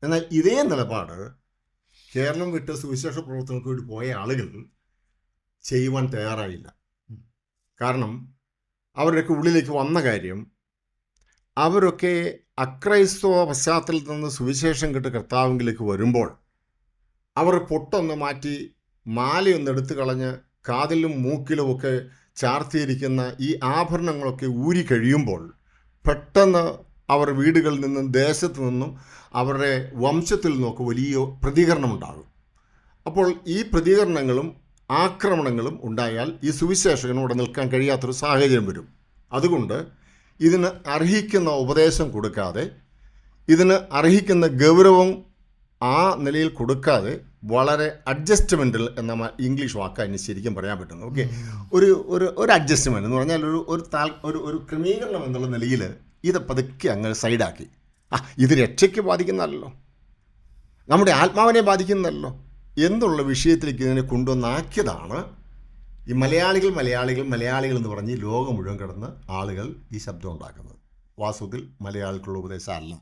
എന്നാൽ ഇതേ നിലപാട് കേരളം വിട്ട് സുവിശേഷ പ്രവർത്തനങ്ങൾക്ക് വേണ്ടി പോയ ആളുകൾ ചെയ്യുവാൻ തയ്യാറായില്ല. കാരണം അവരുടെയൊക്കെ ഉള്ളിലേക്ക് വന്ന കാര്യം, അവരൊക്കെ അക്രൈസ്തവ പശ്ചാത്തലത്തിൽ നിന്ന് സുവിശേഷം കിട്ട് കർത്താവിലേക്ക് വരുമ്പോൾ അവർ പൊട്ടൊന്ന് മാറ്റി മാലയൊന്ന് എടുത്തു കളഞ്ഞ് കാതിലും മൂക്കിലുമൊക്കെ ചാർത്തിയിരിക്കുന്ന ഈ ആഭരണങ്ങളൊക്കെ ഊരി കഴിയുമ്പോൾ പെട്ടെന്ന് അവർ വീടുകളിൽ നിന്നും ദേശത്തു നിന്നും അവരുടെ വംശത്തിൽ നിന്നൊക്കെ വലിയ പ്രതികരണമുണ്ടാകും. അപ്പോൾ ഈ പ്രതികരണങ്ങളും ആക്രമണങ്ങളും ഉണ്ടായാൽ ഈ സുവിശേഷകനോട് നിൽക്കാൻ കഴിയാത്തൊരു സാഹചര്യം വരും. അതുകൊണ്ട് ഇതിന് അർഹിക്കുന്ന ഉപദേശം കൊടുക്കാതെ, ഇതിന് അർഹിക്കുന്ന ഗൗരവം ആ നിലയിൽ കൊടുക്കാതെ വളരെ അഡ്ജസ്റ്റ്മെൻറ്റിൽ എന്ന ഇംഗ്ലീഷ് വാക്ക് അതിന് ശരിക്കും പറയാൻ പറ്റുന്നു. ഓക്കെ, ഒരു അഡ്ജസ്റ്റ്മെൻറ്റ് എന്ന് പറഞ്ഞാൽ ഒരു ക്രമീകരണം എന്നുള്ള നിലയിൽ ഇത് പതുക്കെ അങ്ങ് സൈഡാക്കി. ഇത് രക്ഷയ്ക്ക് ബാധിക്കുന്നതല്ലോ, നമ്മുടെ ആത്മാവിനെ ബാധിക്കുന്നതല്ലോ എന്നുള്ള വിഷയത്തിലേക്ക് ഇതിനെ കൊണ്ടുവന്നാക്കിയതാണ് ഈ മലയാളികൾ എന്ന് പറഞ്ഞ് ലോകം മുഴുവൻ കിടന്ന് ആളുകൾ ഈ ശബ്ദം ഉണ്ടാക്കുന്നത്. വാസ്തവത്തിൽ മലയാളിക്കുള്ള ഉപദേശം അല്ല.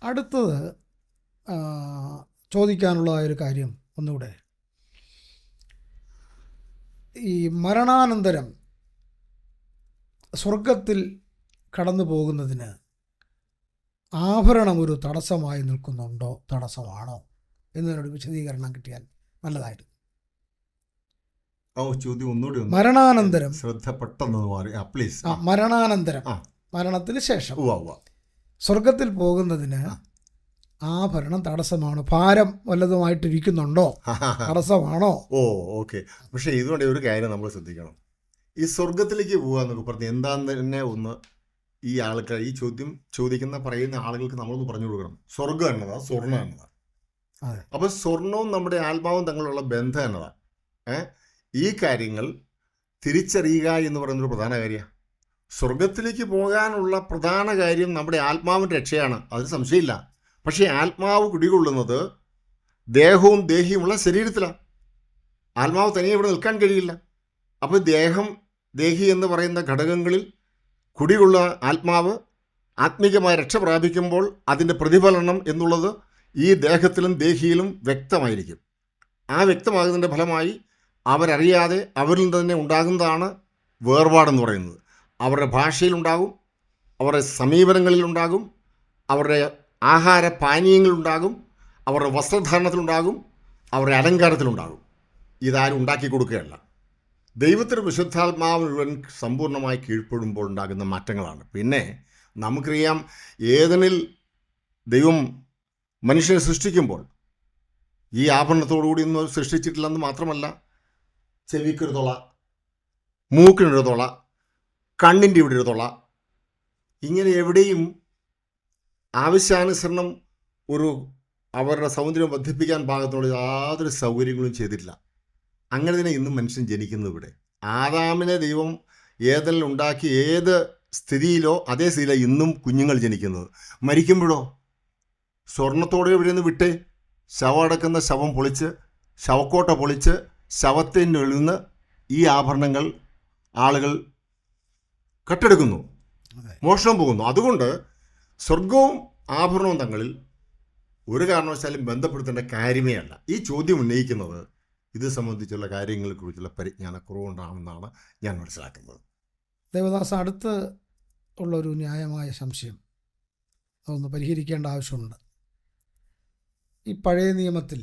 അടുത്തത് ചോദിക്കാനുള്ളതായൊരു കാര്യം ഒന്നുകൂടെ, ഈ മരണാനന്തരം സ്വർഗത്തിൽ കടന്നു പോകുന്നതിന് ആഭരണം ഒരു തടസ്സമായി നിൽക്കുന്നുണ്ടോ, തടസ്സമാണോ എന്നതിനോട് വിശദീകരണം കിട്ടിയാൽ നല്ലതായിരുന്നു. ചോദ്യം ഒന്നുകൂടി മരണാനന്തരം ശ്രദ്ധ പെട്ടെന്ന് മാറി. പ്ലീസ്. മരണാനന്തരം, മരണത്തിന് ശേഷം സ്വർഗത്തിൽ പോകുന്നതിന് ആഭരണം തടസ്സമാണോ, ഭാരം വല്ലതുമായിട്ടിരിക്കുന്നുണ്ടോ, തടസ്സമാണോ? ഓക്കെ. പക്ഷേ ഇതുകൊണ്ട് ഒരു കാര്യം നമ്മൾ ശ്രദ്ധിക്കണം. ഈ സ്വർഗത്തിലേക്ക് പോകുക എന്നൊക്കെ പറഞ്ഞ് എന്താന്ന് തന്നെ ഒന്ന് ഈ ആൾക്കാർ ഈ ചോദ്യം പറയുന്ന ആളുകൾക്ക് നമ്മളൊന്ന് പറഞ്ഞു കൊടുക്കണം. സ്വർഗം എന്നതാ, സ്വർണ്ണം എന്നതാ. അപ്പോൾ സ്വർണവും നമ്മുടെ ആത്മാവും തമ്മിലുള്ള ബന്ധം എന്നതാ. ഈ കാര്യങ്ങൾ തിരിച്ചറിയുക എന്ന് പറയുന്നൊരു പ്രധാന കാര്യമാണ്. സ്വർഗത്തിലേക്ക് പോകാനുള്ള പ്രധാന കാര്യം നമ്മുടെ ആത്മാവിൻ്റെ രക്ഷയാണ്, അതിന് സംശയമില്ല. പക്ഷേ ആത്മാവ് കുടികൊള്ളുന്നത് ദേഹവും ദേഹിയുമുള്ള ശരീരത്തിലാണ്. ആത്മാവ് തനിയെ ഇവിടെ നിൽക്കാൻ കഴിയില്ല. അപ്പോൾ ദേഹി എന്ന് പറയുന്ന ഘടകങ്ങളിൽ കുടികൊള്ള ആത്മാവ് ആത്മീകമായ രക്ഷ പ്രാപിക്കുമ്പോൾ അതിൻ്റെ പ്രതിഫലനം എന്നുള്ളത് ഈ ദേഹത്തിലും ദേഹിയിലും വ്യക്തമായിരിക്കും. ആ വ്യക്തമാകുന്നതിൻ്റെ ഫലമായി അവരറിയാതെ അവരിൽ തന്നെ ഉണ്ടാകുന്നതാണ് വേർപാടെന്ന് പറയുന്നത്. അവരുടെ ഭാഷയിലുണ്ടാകും, അവരുടെ സമീപനങ്ങളിലുണ്ടാകും, അവരുടെ ആഹാര പാനീയങ്ങളുണ്ടാകും, അവരുടെ വസ്ത്രധാരണത്തിലുണ്ടാകും, അവരുടെ അലങ്കാരത്തിലുണ്ടാകും. ഇതാരും ഉണ്ടാക്കി കൊടുക്കുകയല്ല. ദൈവത്തിന് വിശുദ്ധാത്മാവ് മുഴുവൻ സമ്പൂർണ്ണമായി കീഴ്പ്പെടുമ്പോൾ ഉണ്ടാകുന്ന മാറ്റങ്ങളാണ്. പിന്നെ നമുക്കറിയാം, ഏദനിൽ ദൈവം മനുഷ്യനെ സൃഷ്ടിക്കുമ്പോൾ ഈ ആഭരണത്തോടുകൂടി ഒന്നും സൃഷ്ടിച്ചിട്ടില്ലെന്ന് മാത്രമല്ല, ചെവിക്കൊരു തുള, മൂക്കിനൊരു തുള, കണ്ണിൻ്റെ ഇവിടെ ഒരു തുള, ഇങ്ങനെ എവിടെയും ആവശ്യാനുസരണം അവരുടെ സൗന്ദര്യം വർദ്ധിപ്പിക്കാൻ പാകത്തോടെ യാതൊരു സൗകര്യങ്ങളും ചെയ്തിട്ടില്ല. അങ്ങനെ തന്നെ ഇന്നും മനുഷ്യൻ ജനിക്കുന്നത് ഇവിടെ. ആദാമിനെ ദൈവം ഏതെല്ലാം ഉണ്ടാക്കി ഏത് സ്ഥിതിയിലോ അതേ സ്ഥിതിയിലാണ് ഇന്നും കുഞ്ഞുങ്ങൾ ജനിക്കുന്നത്. മരിക്കുമ്പോഴോ സ്വർണത്തോടെ ഇവിടെ നിന്ന് വിട്ടേ, ശവം അടക്കുന്ന ശവം പൊളിച്ച്, ശവക്കോട്ട പൊളിച്ച്, ശവത്തിൻ്റെ ഉള്ളിൽ നിന്ന് ഈ ആഭരണങ്ങൾ ആളുകൾ കട്ടെടുക്കുന്നു, മോഷണം പോകുന്നു. അതുകൊണ്ട് സ്വർഗവും ആഭരണവും തങ്ങളിൽ ഒരു കാരണവശാലും ബന്ധപ്പെടുത്തേണ്ട കാര്യമേ അല്ല. ഈ ചോദ്യം ഉന്നയിക്കുന്നത് ഇത് സംബന്ധിച്ചുള്ള കാര്യങ്ങളെക്കുറിച്ചുള്ള പരിജ്ഞാനക്കുറവുകൊണ്ടാണെന്നാണ് ഞാൻ മനസ്സിലാക്കുന്നത്. ദേവദാസ്, അടുത്ത് ഉള്ളൊരു ന്യായമായ സംശയം അതൊന്ന് പരിഹരിക്കേണ്ട ആവശ്യമുണ്ട്. ഈ പഴയ നിയമത്തിൽ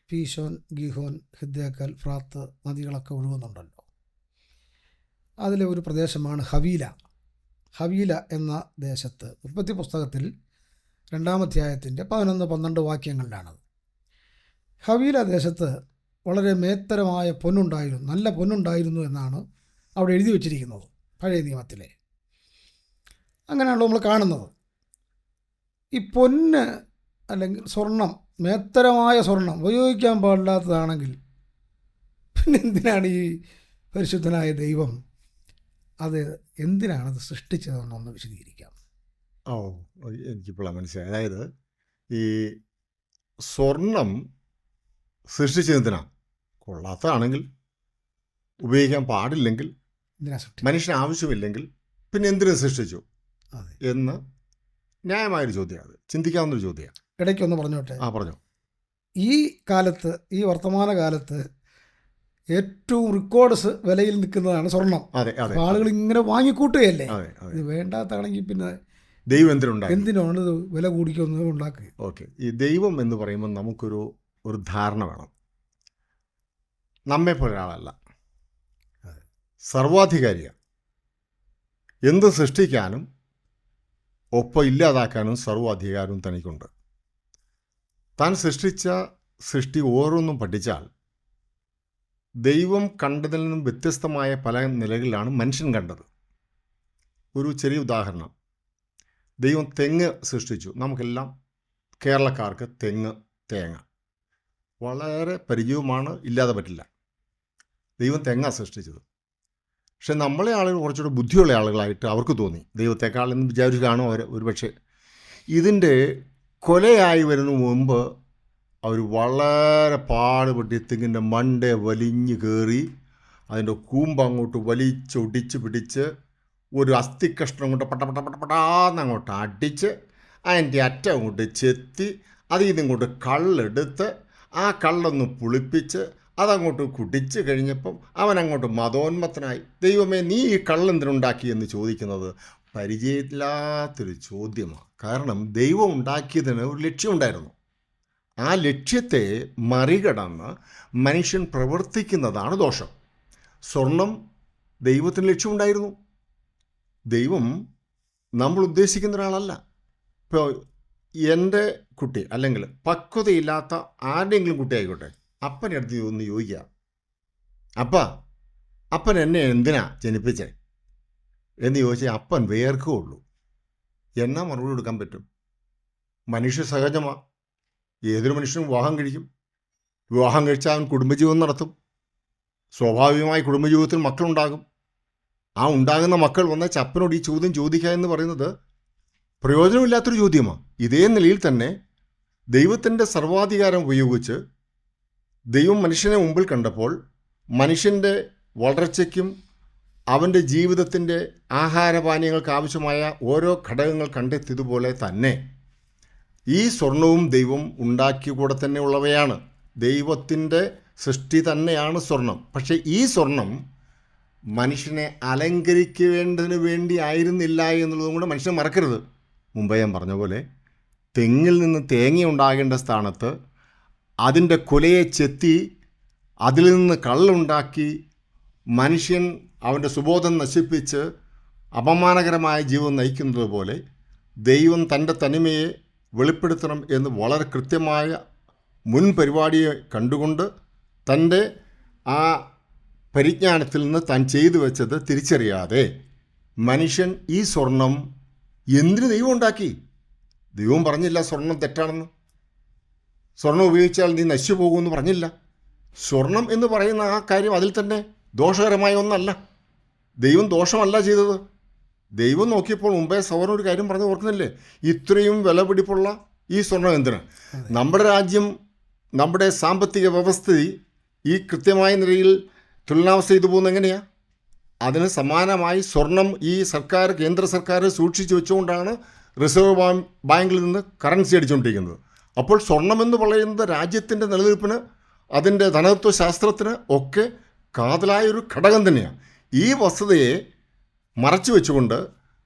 പീശോൻ, ഗീഹോൻ, ഹിദ്ദേക്കൽ, ഫ്രാത്ത് നദികളൊക്കെ ഒഴുകുന്നുണ്ടല്ലോ. അതിലെ ഒരു പ്രദേശമാണ് ഹവീല. ഹവീല എന്ന ദേശത്ത് ഉൽപ്പത്തി പുസ്തകത്തിൽ 2-ാം അധ്യായത്തിൻ്റെ 11-12 വാക്യങ്ങളിലാണത്. ഹവീല ദേശത്ത് വളരെ മേത്തരമായ പൊന്നുണ്ടായിരുന്നു, നല്ല പൊന്നുണ്ടായിരുന്നു എന്നാണ് അവിടെ എഴുതി വച്ചിരിക്കുന്നത് പഴയ നിയമത്തിലെ. അങ്ങനെയാണല്ലോ നമ്മൾ കാണുന്നത്. ഈ പൊന്ന് അല്ലെങ്കിൽ സ്വർണം, മേത്തരമായ സ്വർണം ഉപയോഗിക്കാൻ പാടില്ലാത്തതാണെങ്കിൽ പിന്നെ എന്തിനാണ് ഈ പരിശുദ്ധനായ ദൈവം അത് എന്തിനാണത് സൃഷ്ടിച്ചതെന്നൊന്ന് വിശദീകരിക്കാം. എനിക്കിപ്പോഴാണ് മനസ്സിലായി. അതായത് ഈ സ്വർണം സൃഷ്ടിച്ചതെന്തിനാ? കൊള്ളാത്തതാണെങ്കിൽ, ഉപയോഗിക്കാൻ പാടില്ലെങ്കിൽ, എന്തിനാ സൃഷ്ടിച്ചത്? മനുഷ്യന് ആവശ്യമില്ലെങ്കിൽ പിന്നെ എന്തിനു സൃഷ്ടിച്ചു അതെ, എന്ന് ന്യായമായൊരു ചോദ്യമാണ്. അത് ചിന്തിക്കാവുന്നൊരു ചോദ്യമാണ്. ഇടയ്ക്കൊന്ന് പറഞ്ഞോട്ടെ. പറഞ്ഞു. ഈ കാലത്ത്, ഈ വർത്തമാന കാലത്ത് ഏറ്റവും റെക്കോർഡ്സ് വിലയിൽ നിൽക്കുന്നതാണ് സ്വർണം. അതെ അതെ ആളുകൾ ഇങ്ങനെ വാങ്ങിക്കൂട്ടുകയല്ലേ. അതെ അതെ. ഇത് വേണ്ടാത്താണെങ്കിൽ പിന്നെ ദൈവം എന്തിനുണ്ടായി? എന്തിനാണ് ഇത് വില കൂടിക്കുന്നത് ഉണ്ടാക്കുക? ഓക്കെ, ഈ ദൈവം എന്ന് പറയുമ്പോൾ നമുക്കൊരു ധാരണ വേണം. നമ്മെപ്പോലെ ഒരാളല്ല, സർവാധികാരിയാണ്. എന്ത് സൃഷ്ടിക്കാനും ഒപ്പം ഇല്ലാതാക്കാനും സർവാധികാരവും തനിക്കുണ്ട്. താൻ സൃഷ്ടിച്ച സൃഷ്ടി ഓരോന്നും പഠിച്ചാൽ ദൈവം കണ്ടതിൽ നിന്നും വ്യത്യസ്തമായ പല നിലകളിലാണ് മനുഷ്യൻ കണ്ടത്. ഒരു ചെറിയ ഉദാഹരണം, ദൈവം തെങ്ങ് സൃഷ്ടിച്ചു. നമുക്കെല്ലാം കേരളക്കാർക്ക് തേങ്ങ വളരെ പരിചയവുമാണ്, ഇല്ലാതെ പറ്റില്ല. ദൈവം തെങ്ങ സൃഷ്ടിച്ചത്. പക്ഷെ നമ്മളെ ആളുകൾ കുറച്ചുകൂടെ ബുദ്ധിയുള്ള ആളുകളായിട്ട് അവർക്ക് തോന്നി, ദൈവത്തെക്കാൾ എന്ന് വിചാരിച്ചു കാണും അവർ. ഒരുപക്ഷെ ഇതിൻ്റെ കൊലയായി വരുന്ന മുമ്പ് അവർ വളരെ പാടുപെട്ടി തെങ്ങിൻ്റെ മണ്ടേ വലിഞ്ഞ് കയറി അതിൻ്റെ കൂമ്പ് അങ്ങോട്ട് വലിച്ചൊടിച്ച് പിടിച്ച് ഒരു അസ്ഥിക്കഷ്ണം കൊണ്ട് പട്ടാന്ന് അങ്ങോട്ട് അടിച്ച് അതിൻ്റെ അറ്റം അങ്ങോട്ട് ചെത്തി അതിൽ നിന്നിങ്ങോട്ട് കള്ളെടുത്ത് ആ കള്ളൊന്ന് പുളിപ്പിച്ച് അതങ്ങോട്ട് കുടിച്ച് കഴിഞ്ഞപ്പം അവനങ്ങോട്ട് മതോന്മത്തനായി. ദൈവമേ, നീ ഈ കള്ളെന്തിനുണ്ടാക്കി എന്ന് ചോദിക്കുന്നത് പരിചയമില്ലാത്തൊരു ചോദ്യമാണ്. കാരണം ദൈവം ഉണ്ടാക്കിയതിന് ഒരു ലക്ഷ്യമുണ്ടായിരുന്നു. ആ ലക്ഷ്യത്തെ മറികടന്ന് മനുഷ്യൻ പ്രവർത്തിക്കുന്നതാണ് ദോഷം. സ്വർണം ദൈവത്തിന് ലക്ഷ്യമുണ്ടായിരുന്നു. ദൈവം നമ്മൾ ഉദ്ദേശിക്കുന്ന ഒരാളല്ല. ഇപ്പോൾ എൻ്റെ കുട്ടി അല്ലെങ്കിൽ പക്വതയില്ലാത്ത ആരുടെയെങ്കിലും കുട്ടി ആയിക്കോട്ടെ, അപ്പൻ്റെ അടുത്ത് ഒന്ന് ചോദിക്കുക, അപ്പൻ എന്നെ എന്തിനാ ജനിപ്പിച്ചേ എന്ന് ചോദിച്ചാൽ അപ്പൻ വേർക്കുകയുള്ളൂ. എന്നാ മറുപടി കൊടുക്കാൻ പറ്റും? മനുഷ്യ സഹജമാണ്. ഏതൊരു മനുഷ്യനും വിവാഹം കഴിക്കും. വിവാഹം കഴിച്ചാൽ അവൻ കുടുംബജീവിതം നടത്തും. സ്വാഭാവികമായി കുടുംബജീവിതത്തിൽ മക്കളുണ്ടാകും. ആ ഉണ്ടാകുന്ന മക്കൾ വന്ന ചപ്പനോട് ഈ ചോദ്യം ചോദിക്കുക എന്ന് പറയുന്നത് പ്രയോജനമില്ലാത്തൊരു ചോദ്യമാണ്. ഇതേ നിലയിൽ തന്നെ ദൈവത്തിൻ്റെ സർവാധികാരം ഉപയോഗിച്ച് ദൈവം മനുഷ്യനെ മുമ്പിൽ കണ്ടപ്പോൾ മനുഷ്യൻ്റെ വളർച്ചയ്ക്കും അവൻ്റെ ജീവിതത്തിൻ്റെ ആഹാരപാനീയങ്ങൾക്ക് ആവശ്യമായ ഓരോ ഘടകങ്ങൾ കണ്ടെത്തിയതുപോലെ തന്നെ ഈ സ്വർണവും ദൈവം ഉണ്ടാക്കിയ കൂടെ തന്നെ ഉള്ളവയാണ്. ദൈവത്തിൻ്റെ സൃഷ്ടി തന്നെയാണ് സ്വർണം. പക്ഷേ ഈ സ്വർണം മനുഷ്യനെ അലങ്കരിക്കേണ്ടതിന് വേണ്ടി ആയിരുന്നില്ല എന്നുള്ളതും കൂടെ മനുഷ്യൻ മറക്കരുത്. മുമ്പേ ഞാൻ പറഞ്ഞ പോലെ തെങ്ങിൽ നിന്ന് തേങ്ങ ഉണ്ടാകേണ്ട സ്ഥാനത്ത് അതിൻ്റെ കുലയെ ചെത്തി അതിൽ നിന്ന് കള്ളുണ്ടാക്കി മനുഷ്യൻ അവൻ്റെ സുബോധം നശിപ്പിച്ച് അപമാനകരമായ ജീവിതം നയിക്കുന്നത് പോലെ ദൈവം തൻ്റെ തനിമയെ വെളിപ്പെടുത്തണം എന്ന് വളരെ കൃത്യമായ മുൻ പരിപാടിയെ കണ്ടുകൊണ്ട് തൻ്റെ ആ പരിജ്ഞാനത്തിൽ നിന്ന് താൻ ചെയ്തു വെച്ചത് തിരിച്ചറിയാതെ മനുഷ്യൻ ഈ സ്വർണം എന്തിന് ദൈവം ഉണ്ടാക്കി? ദൈവം പറഞ്ഞില്ല സ്വർണം തെറ്റാണെന്ന്. സ്വർണം ഉപയോഗിച്ചാൽ നീ നശിച്ചു പോകുമെന്ന് പറഞ്ഞില്ല. സ്വർണം എന്ന് പറയുന്ന ആ കാര്യം അതിൽ തന്നെ ദോഷകരമായ ഒന്നല്ല. ദൈവം ദോഷമല്ല ചെയ്തത്. ദൈവം നോക്കിയപ്പോൾ മുമ്പേ സവർണ ഒരു കാര്യം പറഞ്ഞ് ഓർക്കുന്നില്ലേ, ഇത്രയും വിലപിടിപ്പുള്ള ഈ സ്വർണം എന്തിന്? നമ്മുടെ രാജ്യം, നമ്മുടെ സാമ്പത്തിക വ്യവസ്ഥിതി ഈ കൃത്യമായ നിലയിൽ തുലനാവസ്ഥ ചെയ്തു പോകുന്നത് എങ്ങനെയാണ്? അതിന് സമാനമായി സ്വർണം ഈ സർക്കാർ, കേന്ദ്ര സർക്കാർ സൂക്ഷിച്ചു വെച്ചുകൊണ്ടാണ് റിസർവ് ബാങ്കിൽ നിന്ന് കറൻസി അടിച്ചുകൊണ്ടിരിക്കുന്നത്. അപ്പോൾ സ്വർണമെന്ന് പറയുന്നത് രാജ്യത്തിൻ്റെ നിലനിൽപ്പിന്, അതിൻ്റെ ധനതത്വ ശാസ്ത്രത്തിന് ഒക്കെ കാതലായൊരു ഘടകം തന്നെയാണ്. ഈ വസ്തുതയെ മറച്ചു വെച്ചുകൊണ്ട്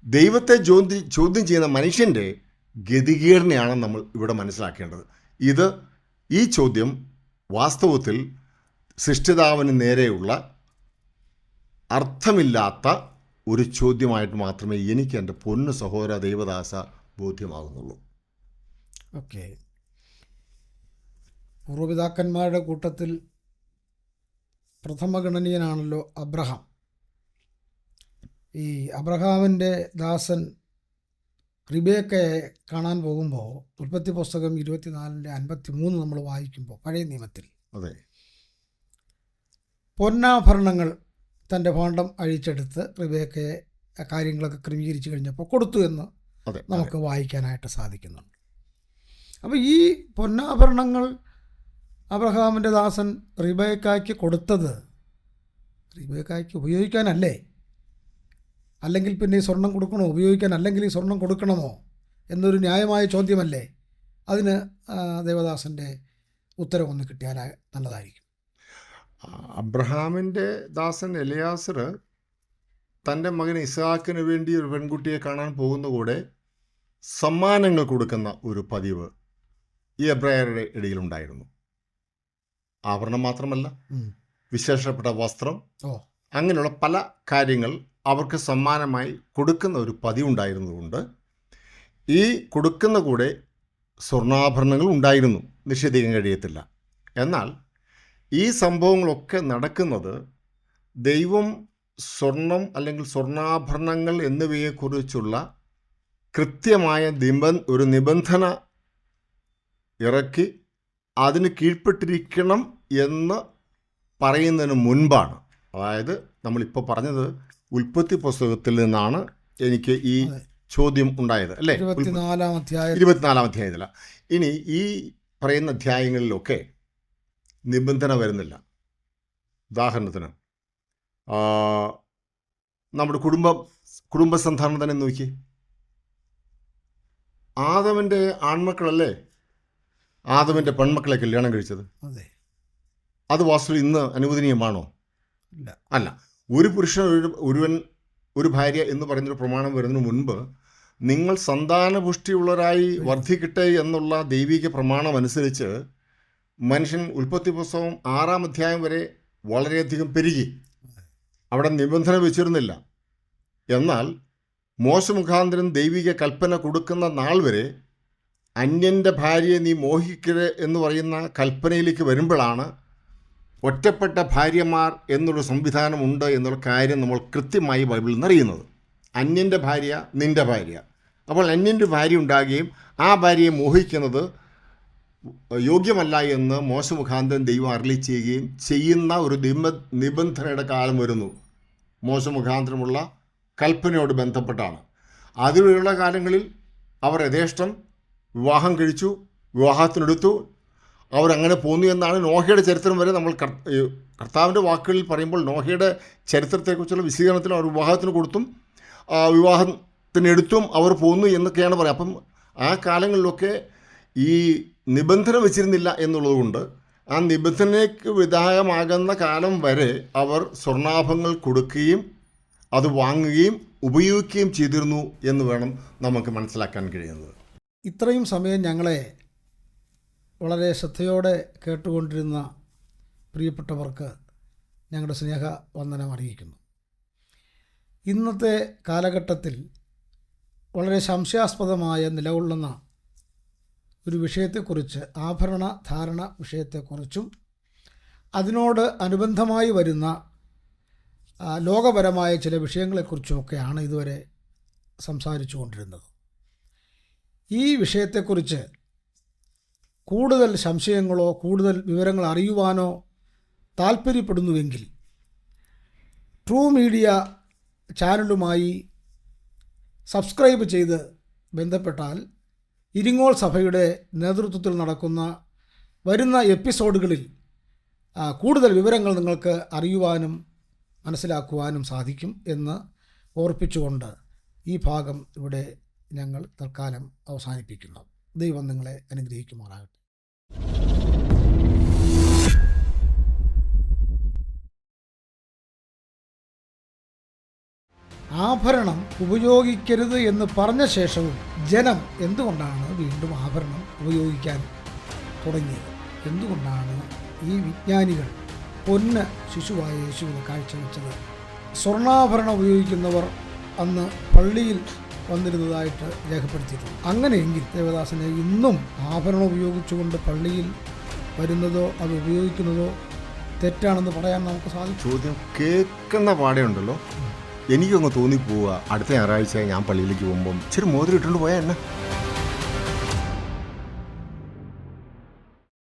ദൈവത്തെ ചോദ്യം ചെയ്യുന്ന മനുഷ്യൻ്റെ ഗതികേടിനെയാണ് നമ്മൾ ഇവിടെ മനസ്സിലാക്കേണ്ടത്. ഈ ചോദ്യം വാസ്തവത്തിൽ സൃഷ്ടിതാവിന് നേരെയുള്ള അർത്ഥമില്ലാത്ത ഒരു ചോദ്യമായിട്ട് മാത്രമേ എനിക്ക് എൻ്റെ പൊന്നു സഹോദര ദൈവദാസ ബോധ്യമാകുന്നുള്ളൂ. ഓക്കെ, പൂർവ്വപിതാക്കന്മാരുടെ കൂട്ടത്തിൽ പ്രഥമഗണനീയനാണല്ലോ അബ്രഹാം. ഈ അബ്രഹാമിൻ്റെ ദാസൻ റിബേക്കയെ കാണാൻ പോകുമ്പോൾ ഉൽപ്പത്തി പുസ്തകം 24:53 നമ്മൾ വായിക്കുമ്പോൾ പഴയ നിയമത്തിൽ അതെ, പൊന്നാഭരണങ്ങൾ തൻ്റെ ഭാണ്ഡം അഴിച്ചെടുത്ത് റിബേക്കയെ കാര്യങ്ങളൊക്കെ ക്രമീകരിച്ച് കഴിഞ്ഞപ്പോൾ കൊടുത്തു എന്ന് നമുക്ക് വായിക്കാനായിട്ട് സാധിക്കുന്നുണ്ട്. അപ്പോൾ ഈ പൊന്നാഭരണങ്ങൾ അബ്രഹാമിൻ്റെ ദാസൻ റിബേക്കായ്ക്ക് കൊടുത്തത് റിബേക്കായ്ക്ക് ഉപയോഗിക്കാനല്ലേ? അല്ലെങ്കിൽ പിന്നെ ഈ സ്വർണം കൊടുക്കണോ? ഉപയോഗിക്കാൻ അല്ലെങ്കിൽ ഈ സ്വർണം കൊടുക്കണമോ എന്നൊരു ന്യായമായ ചോദ്യമല്ലേ? അതിന് ദേവദാസൻ്റെ ഉത്തരവൊന്ന് കിട്ടിയാൽ നല്ലതായിരിക്കും. അബ്രഹാമിൻ്റെ ദാസൻ എലിയാസർ തൻ്റെ മകൻ ഇസ്ഹാക്കിന് വേണ്ടി ഒരു പെൺകുട്ടിയെ കാണാൻ പോകുന്ന കൂടെ സമ്മാനങ്ങൾ കൊടുക്കുന്ന ഒരു പതിവ് ഈ എബ്രായരുടെ ഇടയിലുണ്ടായിരുന്നു. ആഭരണം മാത്രമല്ല, വിശേഷപ്പെട്ട വസ്ത്രം, അങ്ങനെയുള്ള പല കാര്യങ്ങൾ അവർക്ക് സമ്മാനമായി കൊടുക്കുന്ന ഒരു പതിവുണ്ടായിരുന്നതുകൊണ്ട് ഈ കൊടുക്കുന്ന കൂടെ സ്വർണ്ണാഭരണങ്ങൾ ഉണ്ടായിരുന്നു, നിഷേധിക്കാൻ കഴിയത്തില്ല. എന്നാൽ ഈ സംഭവങ്ങളൊക്കെ നടക്കുന്നത് ദൈവം സ്വർണം അല്ലെങ്കിൽ സ്വർണ്ണാഭരണങ്ങൾ എന്നിവയെക്കുറിച്ചുള്ള കൃത്യമായ ഒരു നിബന്ധന ഇറക്കി അതിന് കീഴ്പ്പെട്ടിരിക്കണം എന്ന് പറയുന്നതിന് മുൻപാണ്. അതായത് നമ്മളിപ്പോൾ പറഞ്ഞത് ഉൽപ്പത്തി പുസ്തകത്തിൽ നിന്നാണ് എനിക്ക് ഈ ചോദ്യം ഉണ്ടായത്, അല്ലേ? 24-ാം അധ്യായത്തില. ഇനി ഈ പറയുന്ന അധ്യായങ്ങളിലൊക്കെ നിബന്ധന വരുന്നില്ല. ഉദാഹരണത്തിന് നമ്മുടെ കുടുംബസന്ധാനം തന്നെ നോക്കി. ആദമിൻ്റെ ആൺമക്കളല്ലേ ആദമിൻ്റെ പെൺമക്കളെ കല്യാണം കഴിച്ചത്? അത് വാസ്തവത്തിൽ ഇന്ന് അനുവദനീയമാണോ? അല്ല. ഒരു പുരുഷൻ ഒരു ഭാര്യ എന്ന് പറയുന്നൊരു പ്രമാണം വരുന്നതിന് മുൻപ് നിങ്ങൾ സന്താനപുഷ്ടിയുള്ളവരായി വർദ്ധിക്കട്ടെ എന്നുള്ള ദൈവിക പ്രമാണം അനുസരിച്ച് മനുഷ്യൻ ഉൽപ്പത്തി പുസ്തകം 6-ാം അധ്യായം വരെ വളരെയധികം പെരുകി. അവിടെ നിബന്ധന വെച്ചിരുന്നില്ല. എന്നാൽ മോശ മുഖാന്തരം ദൈവിക കൽപ്പന കൊടുക്കുന്ന നാൾ വരെ അന്യൻ്റെ ഭാര്യയെ നീ മോഹിക്കരുത് എന്ന് പറയുന്ന കൽപ്പനയിലേക്ക് വരുമ്പോഴാണ് ഒറ്റപ്പെട്ട ഭാര്യമാർ എന്നൊരു സംവിധാനമുണ്ട് എന്നുള്ള കാര്യം നമ്മൾ കൃത്യമായി ബൈബിളിൽ നിന്ന് അറിയുന്നത്. അന്യൻ്റെ ഭാര്യ നിൻ്റെ ഭാര്യ. അപ്പോൾ അന്യൻ്റെ ഭാര്യ ഉണ്ടാകുകയും ആ ഭാര്യയെ മോഹിക്കുന്നത് യോഗ്യമല്ല എന്ന് മോശ മുഖാന്തരം ദൈവം അരുളി ചെയ്യുകയും ചെയ്യുന്ന ഒരു നിബന്ധനയുടെ കാലം വരുന്നു. മോശ മുഖാന്തരമുള്ള കൽപ്പനയോട് ബന്ധപ്പെട്ടാണ്. അതിലുള്ള കാലങ്ങളിൽ അവർ യഥേഷ്ടം വിവാഹം കഴിച്ചു, വിവാഹത്തിനെടുത്തു, അവരങ്ങനെ പോന്നു എന്നാണ് നോഹയുടെ ചരിത്രം വരെ നമ്മൾ കർത്താവിൻ്റെ വാക്കുകളിൽ പറയുമ്പോൾ നോഹയുടെ ചരിത്രത്തെക്കുറിച്ചുള്ള വിശദീകരണത്തിൽ അവർ വിവാഹത്തിന് കൊടുത്തും വിവാഹത്തിനെടുത്തും അവർ പോന്നു എന്നൊക്കെയാണ് പറയുക. അപ്പം ആ കാലങ്ങളിലൊക്കെ ഈ നിബന്ധന വെച്ചിരുന്നില്ല എന്നുള്ളതുകൊണ്ട് ആ നിബന്ധനയ്ക്ക് വിധേയമാകുന്ന കാലം വരെ അവർ സ്വർണ്ണാഭങ്ങൾ കൊടുക്കുകയും അത് വാങ്ങുകയും ഉപയോഗിക്കുകയും ചെയ്തിരുന്നു എന്ന് വേണം നമുക്ക് മനസ്സിലാക്കാൻ കഴിയുന്നത്. ഇത്രയും സമയം ഞങ്ങളെ വളരെ ശ്രദ്ധയോടെ കേട്ടുകൊണ്ടിരുന്ന പ്രിയപ്പെട്ടവർക്ക് ഞങ്ങളുടെ സ്നേഹവന്ദനം അറിയിക്കുന്നു. ഇന്നത്തെ കാലഘട്ടത്തിൽ വളരെ സംശയാസ്പദമായ നിലകൊള്ളുന്ന ഒരു വിഷയത്തെക്കുറിച്ച്, ആഭരണ ധാരണ വിഷയത്തെക്കുറിച്ചും അതിനോട് അനുബന്ധമായി വരുന്ന ലോകപരമായ ചില വിഷയങ്ങളെക്കുറിച്ചുമൊക്കെയാണ് ഇതുവരെ സംസാരിച്ചു കൊണ്ടിരുന്നത്. ഈ വിഷയത്തെക്കുറിച്ച് കൂടുതൽ സംശയങ്ങളോ കൂടുതൽ വിവരങ്ങൾ അറിയുവാനോ താൽപ്പര്യപ്പെടുന്നുവെങ്കിൽ ട്രൂ മീഡിയ ചാനലുമായി സബ്സ്ക്രൈബ് ചെയ്ത് ബന്ധപ്പെട്ടാൽ ഇരിങ്ങോൾ സഭയുടെ നേതൃത്വത്തിൽ നടക്കുന്ന വരുന്ന എപ്പിസോഡുകളിൽ കൂടുതൽ വിവരങ്ങൾ നിങ്ങൾക്ക് അറിയുവാനും മനസ്സിലാക്കുവാനും സാധിക്കും എന്ന് ഓർപ്പിച്ചുകൊണ്ട് ഈ ഭാഗം ഇവിടെ ഞങ്ങൾ തൽക്കാലം അവസാനിപ്പിക്കുന്നു. ദൈവം നിങ്ങളെ അനുഗ്രഹിക്കുമാറാകട്ടെ. ആഭരണം ഉപയോഗിക്കരുത് എന്ന് പറഞ്ഞ ശേഷവും ജനം എന്തുകൊണ്ടാണ് വീണ്ടും ആഭരണം ഉപയോഗിക്കാൻ തുടങ്ങിയത്? എന്തുകൊണ്ടാണ് ഈ വിജ്ഞാനികൾ പൊന്ന് ശിശുവായ യേശുവിന് കാഴ്ചവെച്ചത്? സ്വർണ്ണാഭരണം ഉപയോഗിക്കുന്നവർ അന്ന് പള്ളിയിൽ വന്നിരുന്നതായിട്ട് രേഖപ്പെടുത്തിയിട്ടുണ്ട്. അങ്ങനെയെങ്കിൽ ദേവദാസനെ ഇന്നും ആഭരണം ഉപയോഗിച്ചുകൊണ്ട് പള്ളിയിൽ വരുന്നതോ അത് ഉപയോഗിക്കുന്നതോ തെറ്റാണെന്ന് പറയാൻ നമുക്ക് സാധിക്കും? ചോദ്യം കേൾക്കുന്ന പാടേ ഉണ്ടല്ലോ. എനിക്കങ്ങ് തോന്നിപ്പോവുക അടുത്ത ഞായറാഴ്ച ഞാൻ പള്ളിയിലേക്ക് പോകുമ്പം ഇച്ചിരി മോതിരം ഇട്ടുകൊണ്ട് പോയാൽ എന്നെ